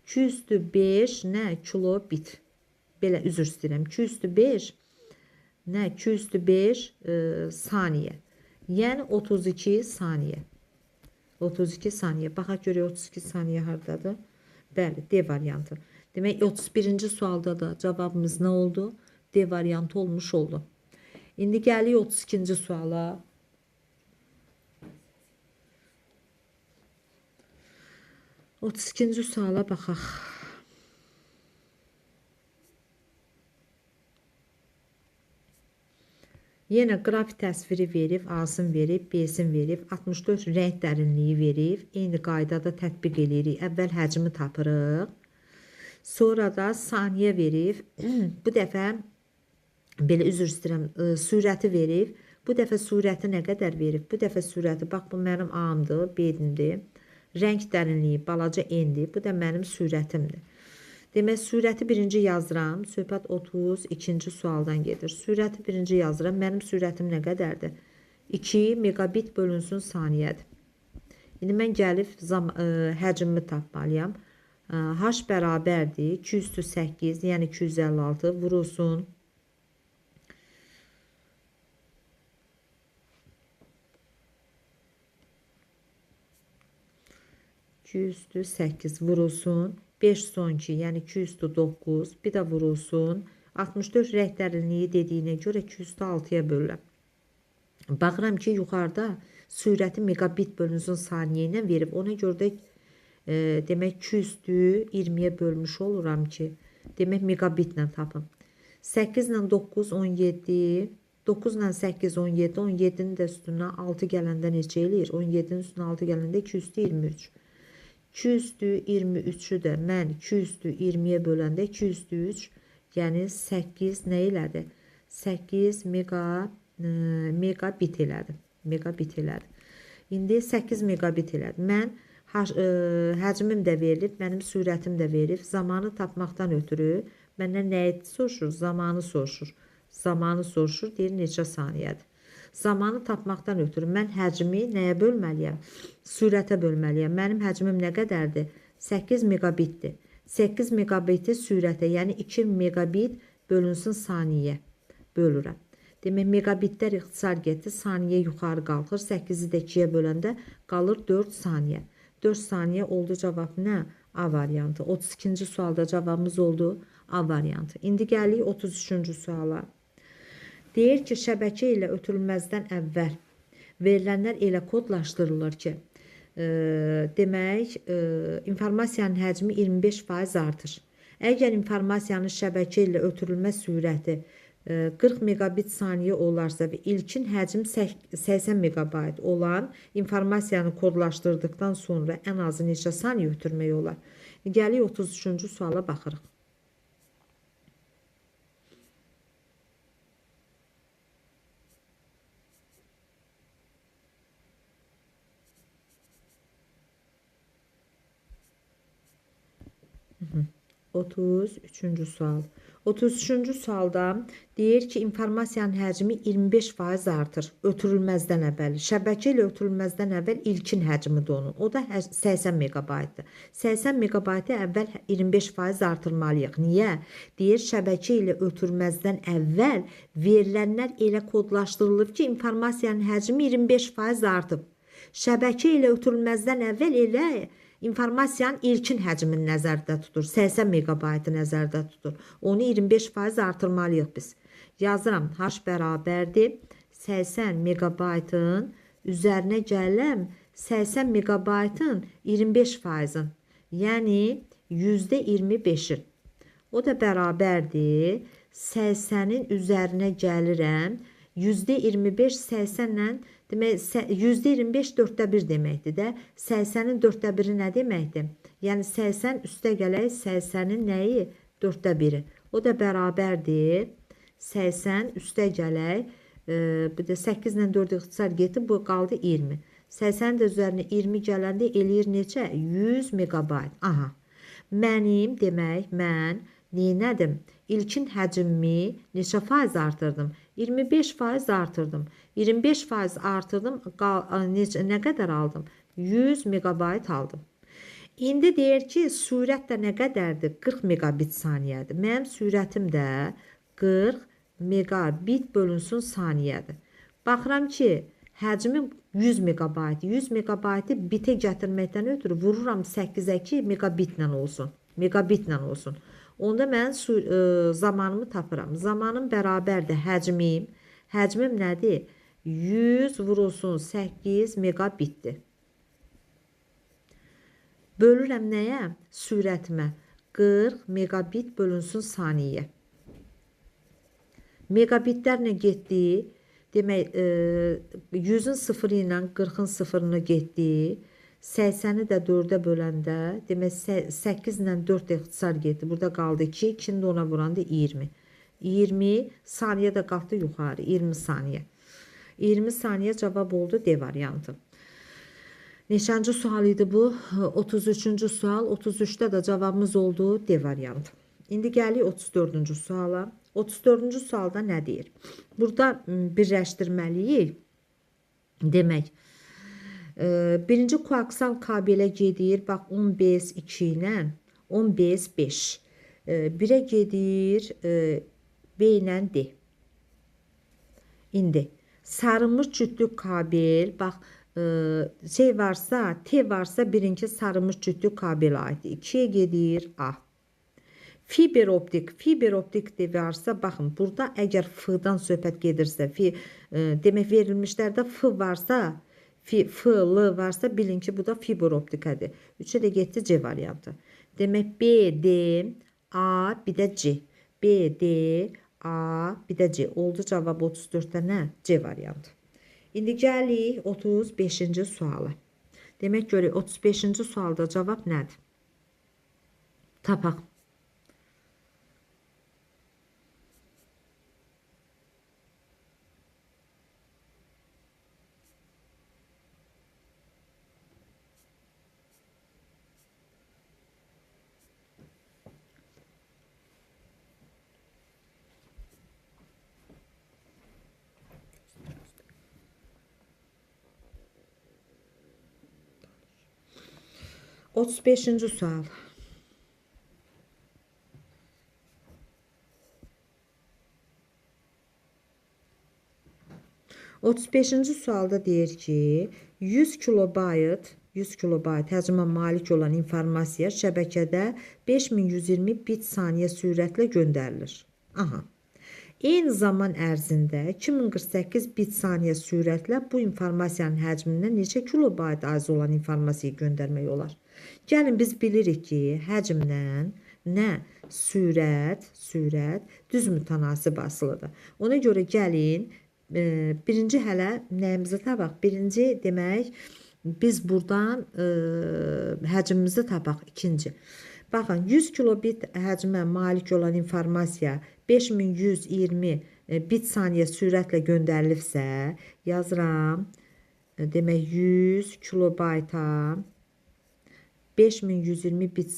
205 nə? Kilobit. Belə üzr istəyirəm. 205 nə? 205 saniyə. Yəni 32 saniyə. 32 saniyə. Baxaq görək 32 saniyə hardadır? Bəli, D variantı. Demək 31-ci sualda da cavabımız nə oldu? D variantı olmuş oldu. İndi gəlirik 32-ci suala. Otuz ikinci suala baxaq. Yenə qrafik təsviri verib, A-sını verib, B-sini verib, 64 rəng dərinliyi verib. Eyni qaydada tətbiq edirik. Əvvəl həcmi tapırıq. Sonra da saniyə verib. Bu dəfə belə üzr istəyirəm, sürəti verib. Bu dəfə sürəti nə qədər verib? Bu dəfə sürəti, bax bu mənim A-mdır, B-dimdir. Rəng dərinliyi balaca N-dir. Bu da mənim sürətimdir. Demək, sürəti birinci yazıram. Söhbət 32-ci sualdan gedir. Sürəti birinci yazıram. Mənim sürətim nə qədərdir? 2 megabit bölünsün saniyədir. İndi mən gəlib həcmimi tapmalıyam. H bərabərdir. 208, yəni 256 vurulsun. 208 vurulsun. 5 sonki, yəni 209, bir də vurulsun. 64 rəng dərinliyi dediyinə görə 206-ya bölürəm. Baxıram ki, yuxarıda sürəti megabit bölünsün saniyə ilə verib. Ona görə də demək 220-yə bölmüş oluram ki, demək megabitlə tapım. 8 ilə 9, 17, 9 ilə 8, 17, 17-nin də üstündən 6 gələndə neçə eləyir? 17-nin üstündən 6 gələndə 223. 223-ü də mən 220-yə böləndə 203, yəni 8 nə elədi? 8 megabit elədi. Megabit elədi. İndi 8 megabit elədi. Mən həcmim də verilib, mənim sürətim də verib. Zamanı tapmaqdan ötürü məndən nəyi soruşur? Zamanı soruşur. Zamanı soruşur, deyir neçə saniyədir. Zamanı tapmaqdan ötürü mən həcmi nəyə bölməliyəm? Sürətə bölməliyəm. Mənim həcmim nə qədərdir? 8 megabitdir. 8 megabiti sürətə, yəni 2 megabit bölünsün saniyə bölürəm. Demək, megabitlər ixtisar getdi, saniyə yuxarı qalxır. 8-i də 2-yə böləndə qalır 4 saniyə. 4 saniyə oldu cavab nə? A variantı. 32-ci sualda cavabımız oldu A variantı. İndi gəlirik 33-cü suala. Deyir ki, şəbəkə ilə ötürülməzdən əvvəl verilənlər elə kodlaşdırılır ki, demək, informasiyanın həcmi 25% artır. Əgər informasiyanın şəbəkə ilə ötürülmə sürəti 40 megabit saniyə olarsa və ilkin həcm 80 megabayt olan informasiyanı kodlaşdırdıqdan sonra ən azı neçə saniyə ötürmək olar? Gəlik 33-cü suala baxırıq. Hı -hı. 33-cü sual. 33-cü sualda deyir ki, informasiyanın həcmi 25% artır ötürülməzdən əvvəl. Şəbəkə ilə ötürülməzdən əvvəl ilkin həcmidir onun. O da 80 megabaytdır. 80 megabaytı əvvəl 25% artırmalıyıq. Niyə? Deyir, şəbəkə ilə ötürülməzdən əvvəl verilənlər elə kodlaşdırılıb ki, informasiyanın həcmi 25% artıb. Şəbəkə ilə ötürülməzdən əvvəl elə informasiyanın ilkin həcmini nəzərdə tutur. 80 megabaytı nəzərdə tutur. Onu 25% artırmalıyıq biz. Yazıram, H bərabərdir. 80 megabaytın üzərinə gələm 80 megabaytın 25%-in. Yəni %25-in. O da bərabərdir. 80-in üzərinə gəlirəm. %25 80-lə demək, %25 4/1 deməkdir də. 80-in 4/1 nə deməkdir? Yəni 80 üstə gələk 80-in nəyi? 4/1. O da bərabərdir. 80 üstə gələk. Bu da 8 ilə 4 ixtisar getdi. Bu qaldı 20. 80 də üzərinə 20 gələndə eləyir neçə? 100 megabayt. Aha. Mənim demək, mən Neynədim? İlkin həcmimi neçə faiz artırdım? 25% artırdım. 25% artırdım. Nə qədər aldım? 100 megabayt aldım. İndi deyir ki, sürət də nə qədərdir? 40 megabit saniyədir. Mənim sürətim də 40 megabit bölünsün saniyədir. Baxıram ki, həcmim 100 megabayt. 100 megabaytı bitə gətirməkdən ötürü vururam 8-ə ki, megabitlə olsun. Megabitlə olsun. Onda mən zamanımı tapıram. Zamanım bərabərdir həcmim. Həcmim nədir? 100 vurulsun 8 megabitdir. Bölürəm nəyə? Sürətimə. 40 megabit bölünsün saniyə. Megabitlər nə getdi? Demək, 100-ün sıfırı ilə 40-ın sıfırını getdi. 80-i də 4-ə böləndə, demək 8 ilə 4 ixtisar getdi. Burada qaldı 2, 2-ni də ona vuranda 20. 20 saniyə də qalxdı yuxarı, 20 saniyə. 20 saniyə cavab oldu D variantı. Neçənci sual idi bu? 33-cü sual. 33-də də cavabımız oldu D variantı. İndi gəlik 34-cü suala. 34-cü sualda nə deyir? Burada birləşdirməliyik. Demək, birinci koaksal kabelə gedir. Bax, 10-2 ilə 10-5. 1-ə gedir B ilə D. İndi sarılmış cütlük kabel, bax, şey varsa, T varsa birinci sarılmış cütlük kabelə aiddir. 2-yə gedir A. Fiber optik de varsa, baxın, burada əgər F-dan söhbət gedirsə, demək verilmişlərdə F varsa, F, L varsa, bilin ki, bu da fiber optikadır. 3-ə də getdi C variantı. Demək, B, D, A, bir də C. B, D, A, bir də C. Oldu cavab 34-də nə? C variantı. İndi gəlik 35-ci suala. Demək, görək, 35-ci sualda cavab nədir? Tapaq. Otuz beşinci sual. Otuz beşinci sualda deyir ki, 100 kilobayt həcmə malik olan informasiya şəbəkədə 5120 bit saniyə sürətlə göndərilir. Aha. Eyni zaman ərzində 2048 bit saniyə sürətlə bu informasiyanın həcmindən neçə kilobayt az olan informasiyayı göndərmək olar? Gəlin biz bilirik ki, həcmlə nə? Sürət düz mütənasib asılıdır. Ona görə gəlin, birinci hələ nəyimizi tapaq? Birinci demək, biz buradan həcmimizi tapaq. İkinci. Baxın, 100 kilobit həcmə malik olan informasiya 5120 bit saniyə sürətlə göndərilibsə, yazıram, demək 100 kilobayta 5120 bit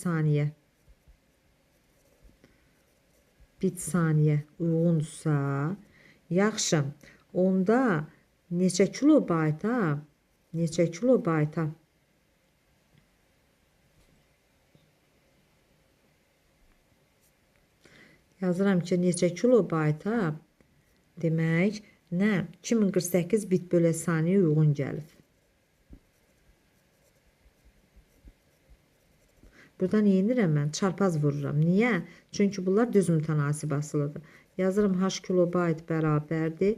saniyə uyğundursa, yaxşı, onda neçə kilobayta yazıram ki, neçə kilobayta demək, nə? 2048 bit bölə saniyə uyğun gəlir. Buradan yenirəm mən, çarpaz vururam. Niyə? Çünki bunlar düz mütənasib asılıdır. Yazıram h kilobayt bərabərdir.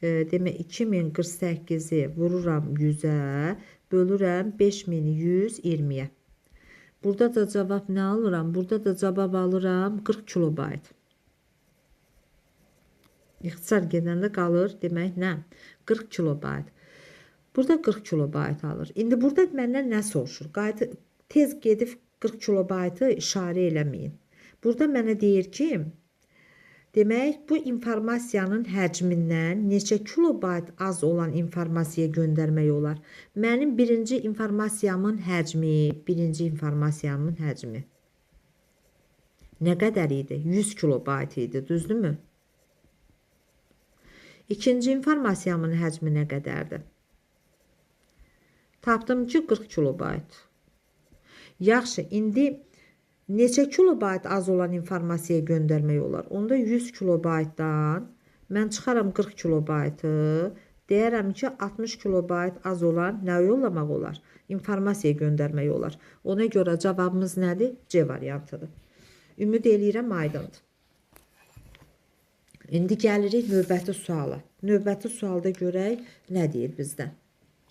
Demək, 2048-i vururam 100-ə, bölürəm 5120-yə. Burada da cavab nə alıram? Burada da cavab alıram 40 kilobayt. İxtisar gedəndə qalır, demək, nə? 40 kilobayt. Burada 40 kilobayt alır. İndi burada məndən nə soruşur? Tez gedib 40 kilobaytı işarə eləməyin. Burada mənə deyir ki, demək, bu informasiyanın həcmindən neçə kilobayt az olan informasiya göndərmək olar? Mənim birinci informasiyamın həcmi. Nə qədər idi? 100 kilobayt idi, düzdürmü? İkinci informasiyamın həcmi nə qədərdir? Tapdım ki, 40 kilobayt. Yaxşı, indi neçə kilobayt az olan informasiyaya göndərmək olar? Onda 100 kilobaytdan mən çıxaram 40 kilobaytı, deyərəm ki, 60 kilobayt az olan nə yollamaq olar? İnformasiya göndərmək olar. Ona görə cavabımız nədir? C variantıdır. Ümid eləyirəm aydındır. İndi gəlirik növbəti suala. Növbəti sualda görək nə deyir bizdən?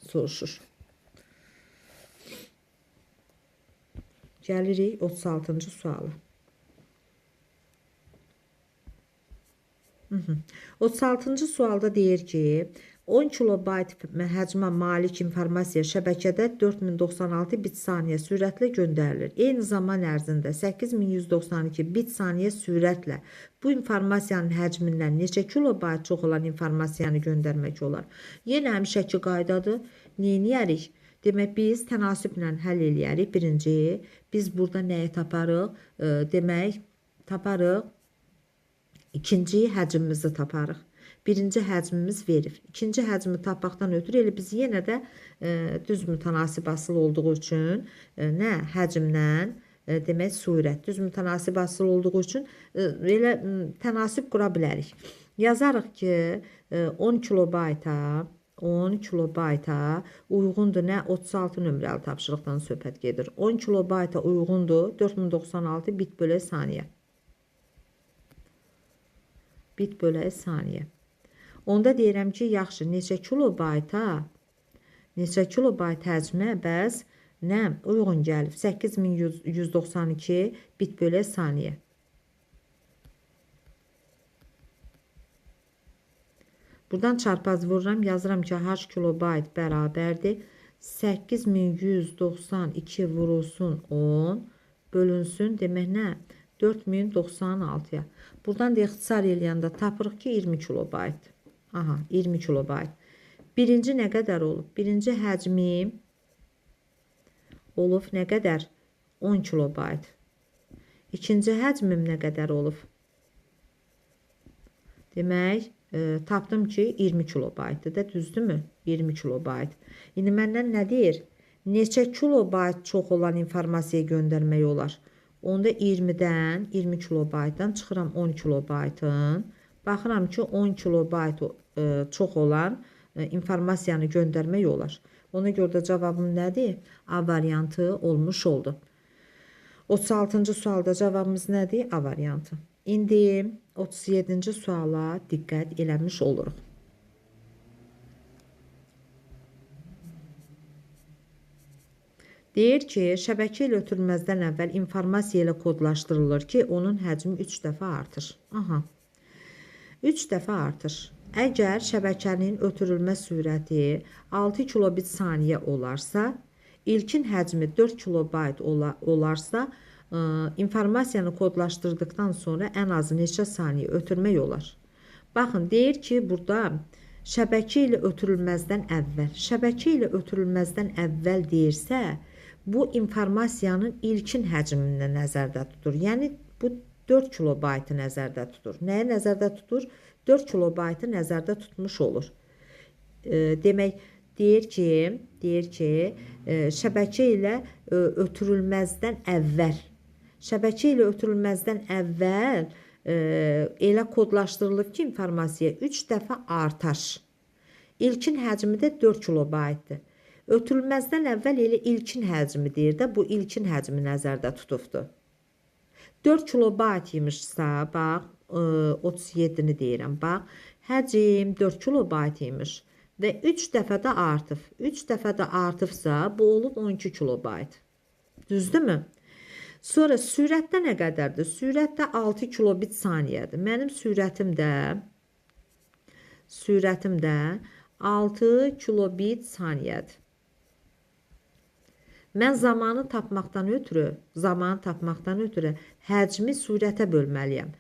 Soruşur. Gəlirik 36-cı suala. 36-cı sualda deyir ki, 10 kilobayt həcmə malik informasiya şəbəkədə 4096 bit saniyə sürətlə göndərilir. Eyni zaman ərzində 8192 bit saniyə sürətlə bu informasiyanın həcmindən neçə kilobayt çox olan informasiyanı göndərmək olar? Yenə həmişəki qaydadır. Neyniyərik? Demək, biz tənasüblə həll eləyərik. Birinci, biz burada nəyi taparıq? Demək, taparıq. İkinci həcmimizi taparıq. Birinci həcmimiz verir. İkinci həcmi tapmaqdan ötürü elə biz yenə də düz mütənasib asıl olduğu üçün nə həcmdən demək surət düz mütənasib asıl olduğu üçün elə tənasib qura bilərik. Yazarıq ki 10 kilobayta uyğundur nə 36 nömrəli tapşırıqdan söhbət gedir. 10 kilobayta uyğundur 4096 bit bölü saniyə. Bit bölü saniyə. Onda deyirəm ki, yaxşı, neçə kilobayt həcmə bəs nə uyğun gəlib? 8192 bit bölü saniyə. Buradan çarpaz vururam, yazıram ki, h kilobayt bərabərdir. 8192 vurulsun 10 bölünsün, demək nə? 4096-ya. Buradan da ixtisar eləyəndə tapırıq ki, 20 kilobayt. Aha, 20 kilobayt. Birinci nə qədər olub? Birinci həcmi olub nə qədər? 10 kilobayt. İkinci həcmim nə qədər olub? Demək, tapdım ki, 20 kilobaytdır da, düzdürmü? 20 kilobayt. İndi məndən nə deyir? Neçə kilobayt çox olan informasiya göndərmək olar? Onda 20-dən, 20 kilobaytdan çıxıram 10 kilobaytın. Baxıram ki, 10 kilobayt çox olan informasiyanı göndərmək olar. Ona görə də cavabım nədir? A variantı olmuş oldu. 36-cı sualda cavabımız nədir? A variantı. İndi 37-ci suala diqqət eləmiş oluruq. Deyir ki, şəbəkə ilə ötürülməzdən əvvəl informasiya ilə kodlaşdırılır ki, onun həcmi 3 dəfə artır. Aha. 3 dəfə artır. Əgər şəbəkənin ötürülmə sürəti 6 kilobit saniyə olarsa, ilkin həcmi 4 kilobayt olarsa, informasiyanı kodlaşdırdıqdan sonra ən azı neçə saniyə ötürmək olar? Baxın, deyir ki, burada şəbəkə ilə ötürülməzdən əvvəl. Şəbəkə ilə ötürülməzdən əvvəl deyirsə, bu informasiyanın ilkin həcmini nəzərdə tutur. Yəni, bu 4 kilobaytı nəzərdə tutur. Nəyə nəzərdə tutur? 4 kilobaytı nəzərdə tutmuş olur. Demək, deyir ki, şəbəkə ilə ötürülməzdən əvvəl elə kodlaşdırılıb ki, informasiya 3 dəfə artar. İlkin həcmi də 4 kilobaytdır. Ötürülməzdən əvvəl elə ilkin həcmi deyir də, bu ilkin həcmi nəzərdə tutubdur. 4 kilobayt imişsə, bax, 37-ni deyirəm, bax, həcm 4 kilobayt imiş və 3 dəfə də artıb. 3 dəfə də artıbsa, bu olub 12 kilobayt. Düzdürmü? Sonra sürətdə nə qədərdir? Sürətdə 6 kilobit saniyədir. Mənim sürətim də 6 kilobit saniyədir. Mən zamanı tapmaqdan ötürü həcmi sürətə bölməliyəm.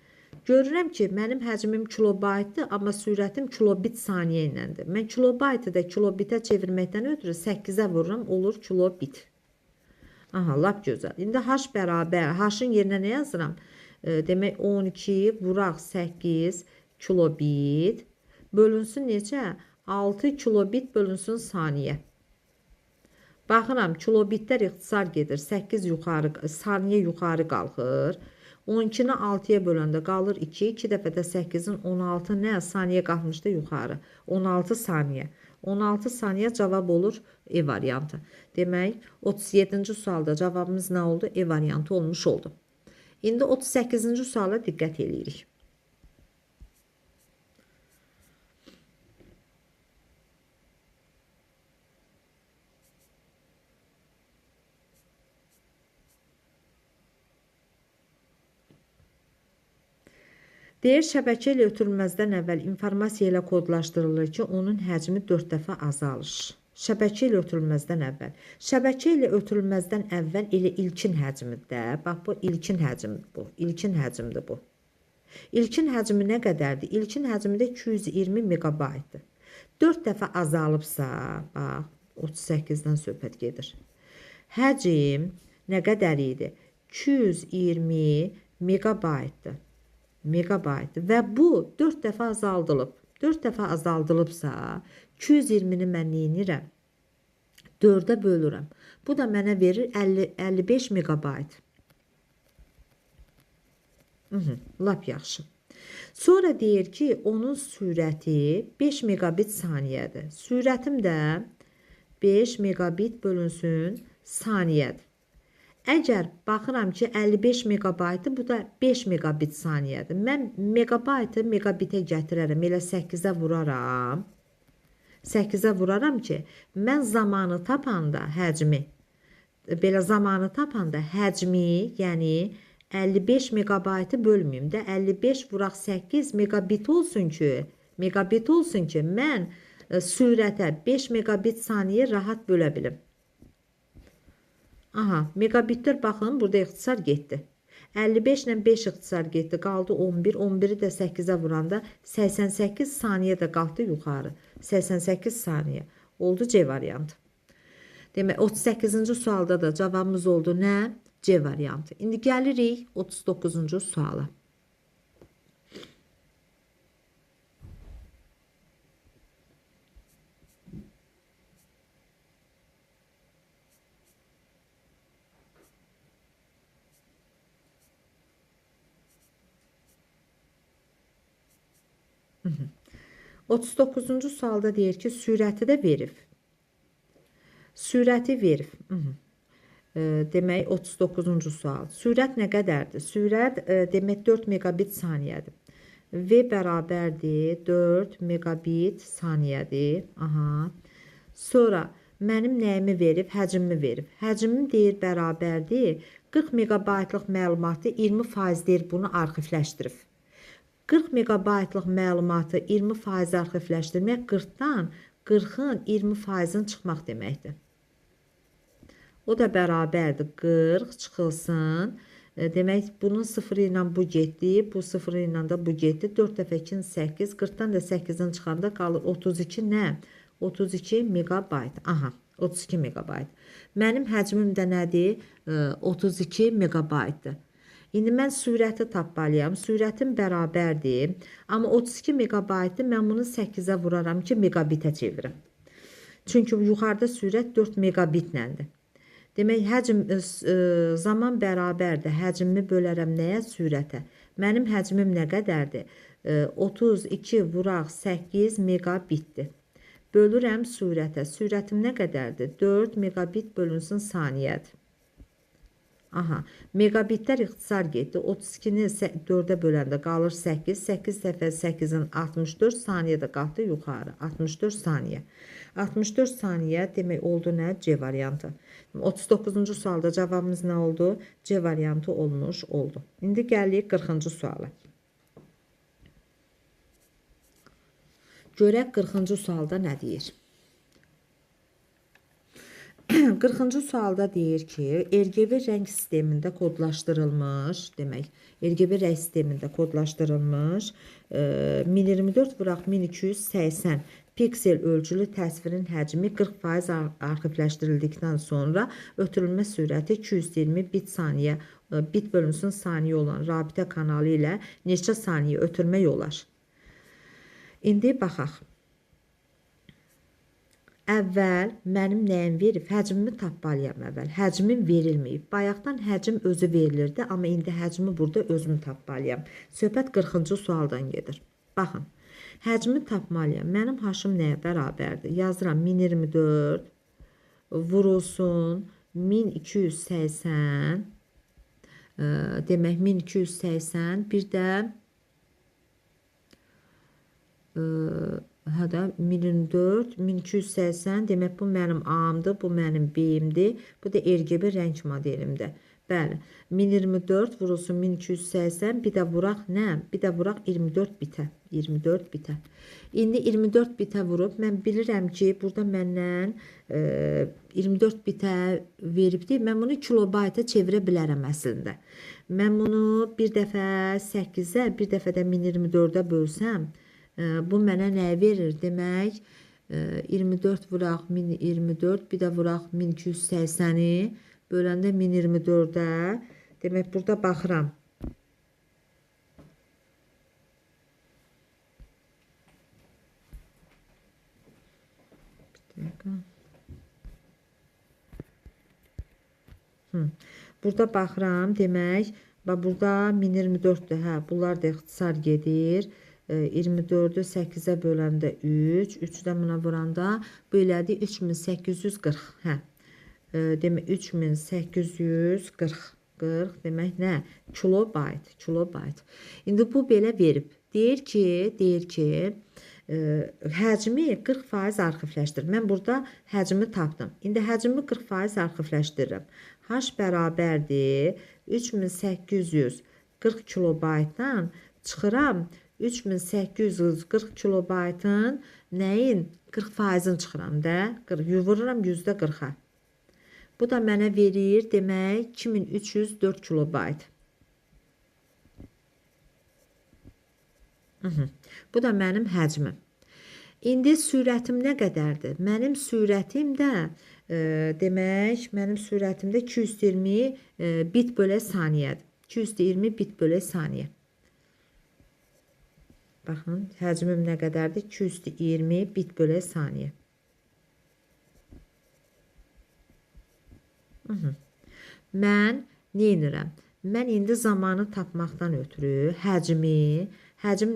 Görürəm ki, mənim həcmim kilobaytdır, amma sürətim kilobit saniyə iləndir. Mən kilobaytı da kilobitə çevirməkdən ötürü 8-ə vururam, olur kilobit. Aha, lap gözəl. İndi h bərabər, h-ın yerinə nə yazıram? Demək 12 vuraq 8 kilobit bölünsün necə? 6 kilobit bölünsün saniyə. Baxıram, kilobitlər ixtisar gedir. 8 yuxarı, saniyə yuxarı qalxır. 12-ni 6-ya böləndə qalır 2. 2 dəfə də 8-in 16 nə? Saniyə qalxmışdı yuxarı. 16 saniyə. 16 saniyə cavab olur E variantı. Demək, 37-ci sualda cavabımız nə oldu? E variantı olmuş oldu. İndi 38-ci suala diqqət edirik. Deyir, şəbəkə ilə ötürülməzdən əvvəl informasiya ilə kodlaşdırılır ki, onun həcmi 4 dəfə azalır. Şəbəkə ilə ötürülməzdən əvvəl. Şəbəkə ilə ötürülməzdən əvvəl elə ilkin həcmdir. Bax, bu ilkin həcmdir bu. İlkin həcmdir bu. İlkin həcmi nə qədərdir? İlkin həcmi də 220 megabaytdır. 4 dəfə azalıbsa, bax, 38-dən söhbət gedir. Həcm nə qədər idi? 220 megabaytdır. Və bu 4 dəfə azaldılıb. 4 dəfə azaldılıbsa, 220-ni mən neyinirəm? 4-ə bölürəm. Bu da mənə verir 55 megabayt. Lap yaxşı. Sonra deyir ki, onun sürəti 5 megabit saniyədir. Sürətim də 5 megabit bölünsün saniyədir. Əgər baxıram ki, 55 megabaytı, bu da 5 megabit saniyədir. Mən megabaytı megabitə gətirərəm, elə 8-ə vuraram. 8-ə vuraram ki, mən zamanı tapanda həcmi, belə zamanı tapanda həcmi, yəni 55 megabaytı bölməyim də, 55 vuraq 8 megabit olsun ki, mən sürətə 5 megabit saniyə rahat bölə bilim. Aha, megabitlər baxın, burada ixtisar getdi. 55 ilə 5 ixtisar getdi, qaldı 11. 11-i də 8-ə vuranda 88 saniyə də qalxdı yuxarı. 88 saniyə. Oldu C variantı. Demək, 38-ci sualda da cavabımız oldu nə? C variantı. İndi gəlirik 39-cu suala. Hı -hı. 39-cu sualda deyir ki, sürəti də verib. Sürəti verib. Demək, 39-cu sual. Sürət nə qədərdir? Sürət demək 4 megabit saniyədir. V bərabərdir 4 megabit saniyədir. Aha. Sonra mənim nəyimi verib? Həcmimi verib. Həcmim deyir bərabərdir 40 megabaytlıq məlumatı 20% deyir bunu arxivləşdirib. 40 megabaytlıq məlumatı 20% arxivləşdirmək 40-dan 40-ın 20%-in çıxmaq deməkdir. O da bərabərdir 40 çıxılsın. Demək, bunun 0 ilə bu getdi, bu 0 ilə də bu getdi. 4 dəfə 2 8, 40-dan da 8-in çıxanda qalır 32 nə? 32 megabayt. Aha, 32 megabayt. Mənim həcmim də nədir? 32 megabaytdır. İndi mən sürəti tapmalıyam. Sürətim bərabərdir. Amma 32 megabaytı mən bunu 8-ə vuraram ki, megabitə çevirim. Çünki yuxarıda sürət 4 megabitləndir. Demək, həcm zaman bərabərdir. Həcmimi bölərəm nəyə? Sürətə. Mənim həcmim nə qədərdir? 32 vuraq 8 megabitdir. Bölürəm sürətə. Sürətim nə qədərdir? 4 megabit bölünsün saniyədir. Aha, megabitlər ixtisar getdi. 32-ni 4-ə böləndə qalır 8. 8 dəfə 8-in 64 saniyə də qalxdı yuxarı. 64 saniyə. 64 saniyə demək oldu nə? C variantı. 39-cu sualda cavabımız nə oldu? C variantı olmuş oldu. İndi gəlirik 40-cı suala. Görək 40-cı sualda nə deyir? 40-cı sualda deyir ki, RGB rəng sistemində kodlaşdırılmış, demək, RGB rəng sistemində kodlaşdırılmış 1024 vuraq 1280 Piksel ölçülü təsvirin həcmi 40% arxivləşdirildikdən sonra ötürülmə sürəti 220 bit saniyə, bit bölünsün saniyə olan rabitə kanalı ilə neçə saniyə ötürmək olar? İndi baxaq. Əvvəl mənim nəyim verib? Həcmimi tapmalıyam əvvəl. Həcmim verilməyib. Bayaqdan həcm özü verilirdi, amma indi həcmi burada özüm tapmalıyam. Söhbət 40-cı sualdan gedir. Baxın. Həcmi tapmalıyam. Mənim haşım nəyə bərabərdir? Yazıram 1024 vurulsun 1280. Demək 1280 bir də hədə 1024 1280 demək bu mənim A-mdır, bu mənim B-imdir, bu da RGB rəng modelimdir. Bəli, 1024 vurulsun 1280, bir də vuraq nə? Bir də vuraq 24 bitə. 24 bitə. İndi 24 bitə vurub, mən bilirəm ki, burada məndən 24 bitə veribdi. Mən bunu kilobayta çevirə bilərəm əslində. Mən bunu bir dəfə 8-ə, bir dəfə də 1024-ə bölsəm, bu mənə nə verir? Demək, 24 vuraq 1024, bir də vuraq 1280-i, böləndə 1024-ə. Demək, burada baxıram. Burada baxıram, demək, burada 1024-dür. Hə, bunlar da ixtisar gedir. 24-ü 8-ə böləndə 3, 3-dən buna vuranda bu elədi 3840. Hə. Demək 3840. 40 demək nə? Kilobayt, kilobayt. İndi bu belə verib. Deyir ki, həcmi 40% arxivləşdir. Mən burada həcmi tapdım. İndi həcmi 40% arxivləşdirirəm. H bərabərdir 3840 kilobaytdan çıxıram 3840 kilobaytın nəyin 40%-ni çıxıram da, vururam %40-a. Bu da mənə verir, demək 2304 kilobayt. Bu da mənim həcmim. İndi sürətim nə qədərdir? Mənim sürətim də, demək, mənim sürətimdə 220 bit bölə saniyədir. 220 bit bölə saniyə. Baxın, həcmim nə qədərdir? 220 bit bölə saniyə. Mən neynirəm? Mən indi zamanı tapmaqdan ötürü həcm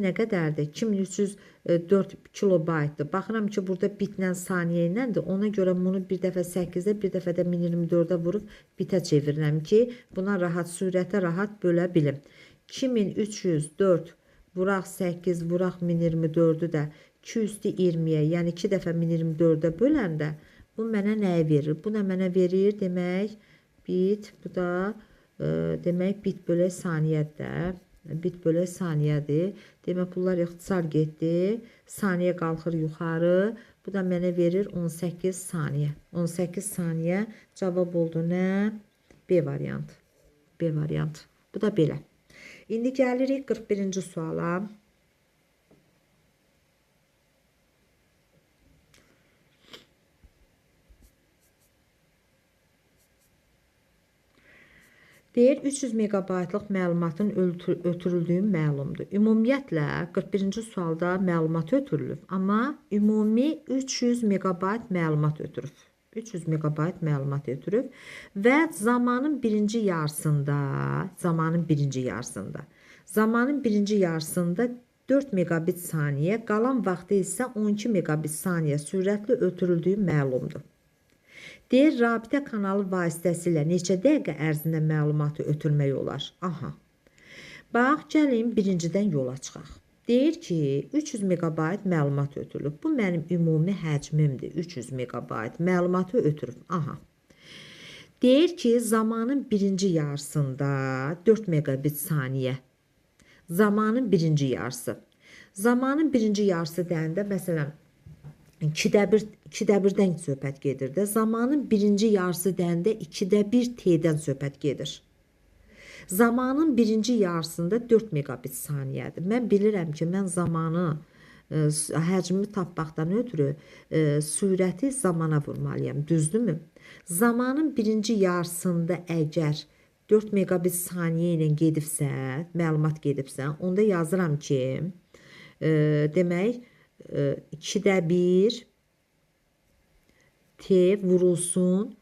nə qədərdir? 2304 kilobaytdır. Baxıram ki, burada bitlə saniyə iləndir. Ona görə bunu bir dəfə 8-də, bir dəfə də 1024-də vurub bitə çevirirəm ki, buna rahat, sürətə rahat bölə bilim. 2304 vuraq 8, vuraq 1024-ü də 220-yə, yəni 2 dəfə 1024-də böləndə bu mənə nəyi verir? Bu da mənə verir, demək, bit, bu da demək, bit bölə saniyədir. Bit bölə saniyədir. Demək, bunlar ixtisar getdi. Saniyə qalxır yuxarı. Bu da mənə verir 18 saniyə. 18 saniyə cavab oldu nə? B variantı. B variantı. Bu da belə. İndi gəlirik 41-ci suala. Deyir, 300 megabaytlıq məlumatın ötürüldüyü məlumdur. Ümumiyyətlə, 41-ci sualda məlumat ötürülüb, amma ümumi 300 megabayt məlumat ötürüb. 300 megabayt məlumat ötürüb və zamanın birinci yarısında 4 megabit saniyə, qalan vaxtı isə 12 megabit saniyə sürətli ötürüldüyü məlumdur. Deyir, rabitə kanalı vasitəsilə neçə dəqiqə ərzində məlumatı ötürmək olar? Aha. Bax, gəlin birincidən yola çıxaq. Deyir ki, 300 megabayt məlumat ötürülüb. Bu mənim ümumi həcmimdir. 300 megabayt məlumatı ötürüb. Aha. Deyir ki, zamanın birinci yarısında 4 megabit saniyə. Zamanın birinci yarısı. Zamanın birinci yarısı deyəndə, məsələn, 2də 1-dən söhbət gedir də. Zamanın birinci yarısı deyəndə 2də 1 T-dən söhbət gedir. Zamanın birinci yarısında 4 megabit saniyədir. Mən bilirəm ki, mən zamanı həcmi tapmaqdan ötürü sürəti zamana vurmalıyam, düzdürmü? Zamanın birinci yarısında əgər 4 megabit saniyə ilə gedibsə, məlumat gedibsə, onda yazıram ki, demək 2də 1 T vurulsun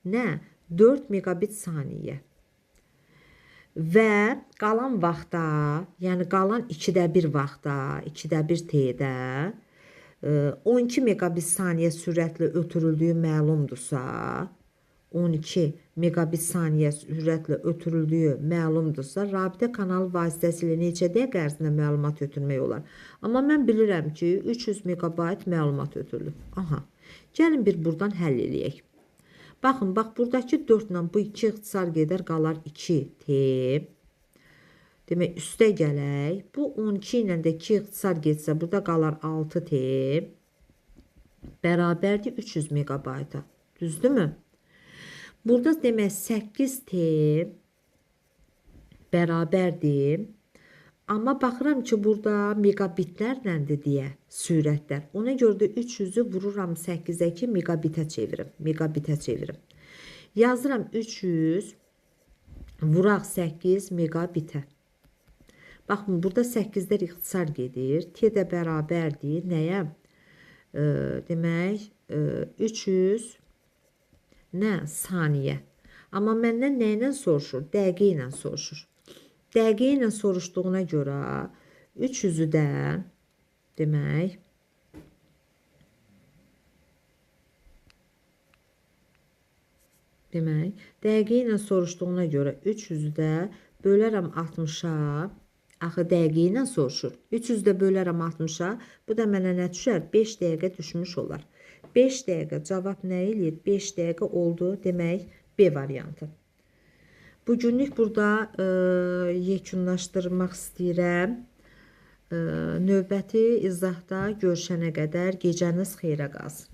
nə? 4 megabit saniyə. Və qalan vaxtda, yəni qalan 2də 1 vaxtda, 2də 1 T-də 12 megabit saniyə sürətlə ötürüldüyü məlumdursa, 12 megabit saniyə sürətlə ötürüldüyü məlumdursa, rabitə kanalı vasitəsilə neçə dəqiqə ərzində məlumat ötürmək olar? Amma mən bilirəm ki, 300 megabayt məlumat ötürülür. Aha, gəlin bir buradan həll eləyək. Baxın, bax, buradakı 4 ilə bu 2 ixtisar gedər, qalar 2T. Demək, üstə gələk. Bu 12 ilə də 2 ixtisar getsə, burada qalar 6T. Bərabərdir 300 megabayta. Düzdürmü? Burada demək 8T bərabərdir. Amma baxıram ki, burada megabitlərləndir deyə sürətlər. Ona görə də 300-ü vururam 8-ə ki, megabitə çevirim. Yazıram 300 vuraq 8 megabitə. Baxın, burada 8-lər ixtisar gedir. T də bərabərdir. Nəyə? Demək, 300 nə? Saniyə. Amma məndən nə ilə soruşur? Dəqiqə ilə soruşur. Dəqiqə ilə soruşduğuna görə 300-ü də demək dəqiqə ilə soruşduğuna görə 300-ü də bölərəm 60-a. Axı dəqiqə ilə soruşur. 300-ü də bölərəm 60-a. Bu da mənə nə düşər? 5 dəqiqə düşmüş olar. 5 dəqiqə cavab nə eləyir? 5 dəqiqə oldu. Demək B variantı. Bugünlük burada yekunlaşdırmaq istəyirəm. Növbəti izahda görüşənə qədər gecəniz xeyrə qalsın.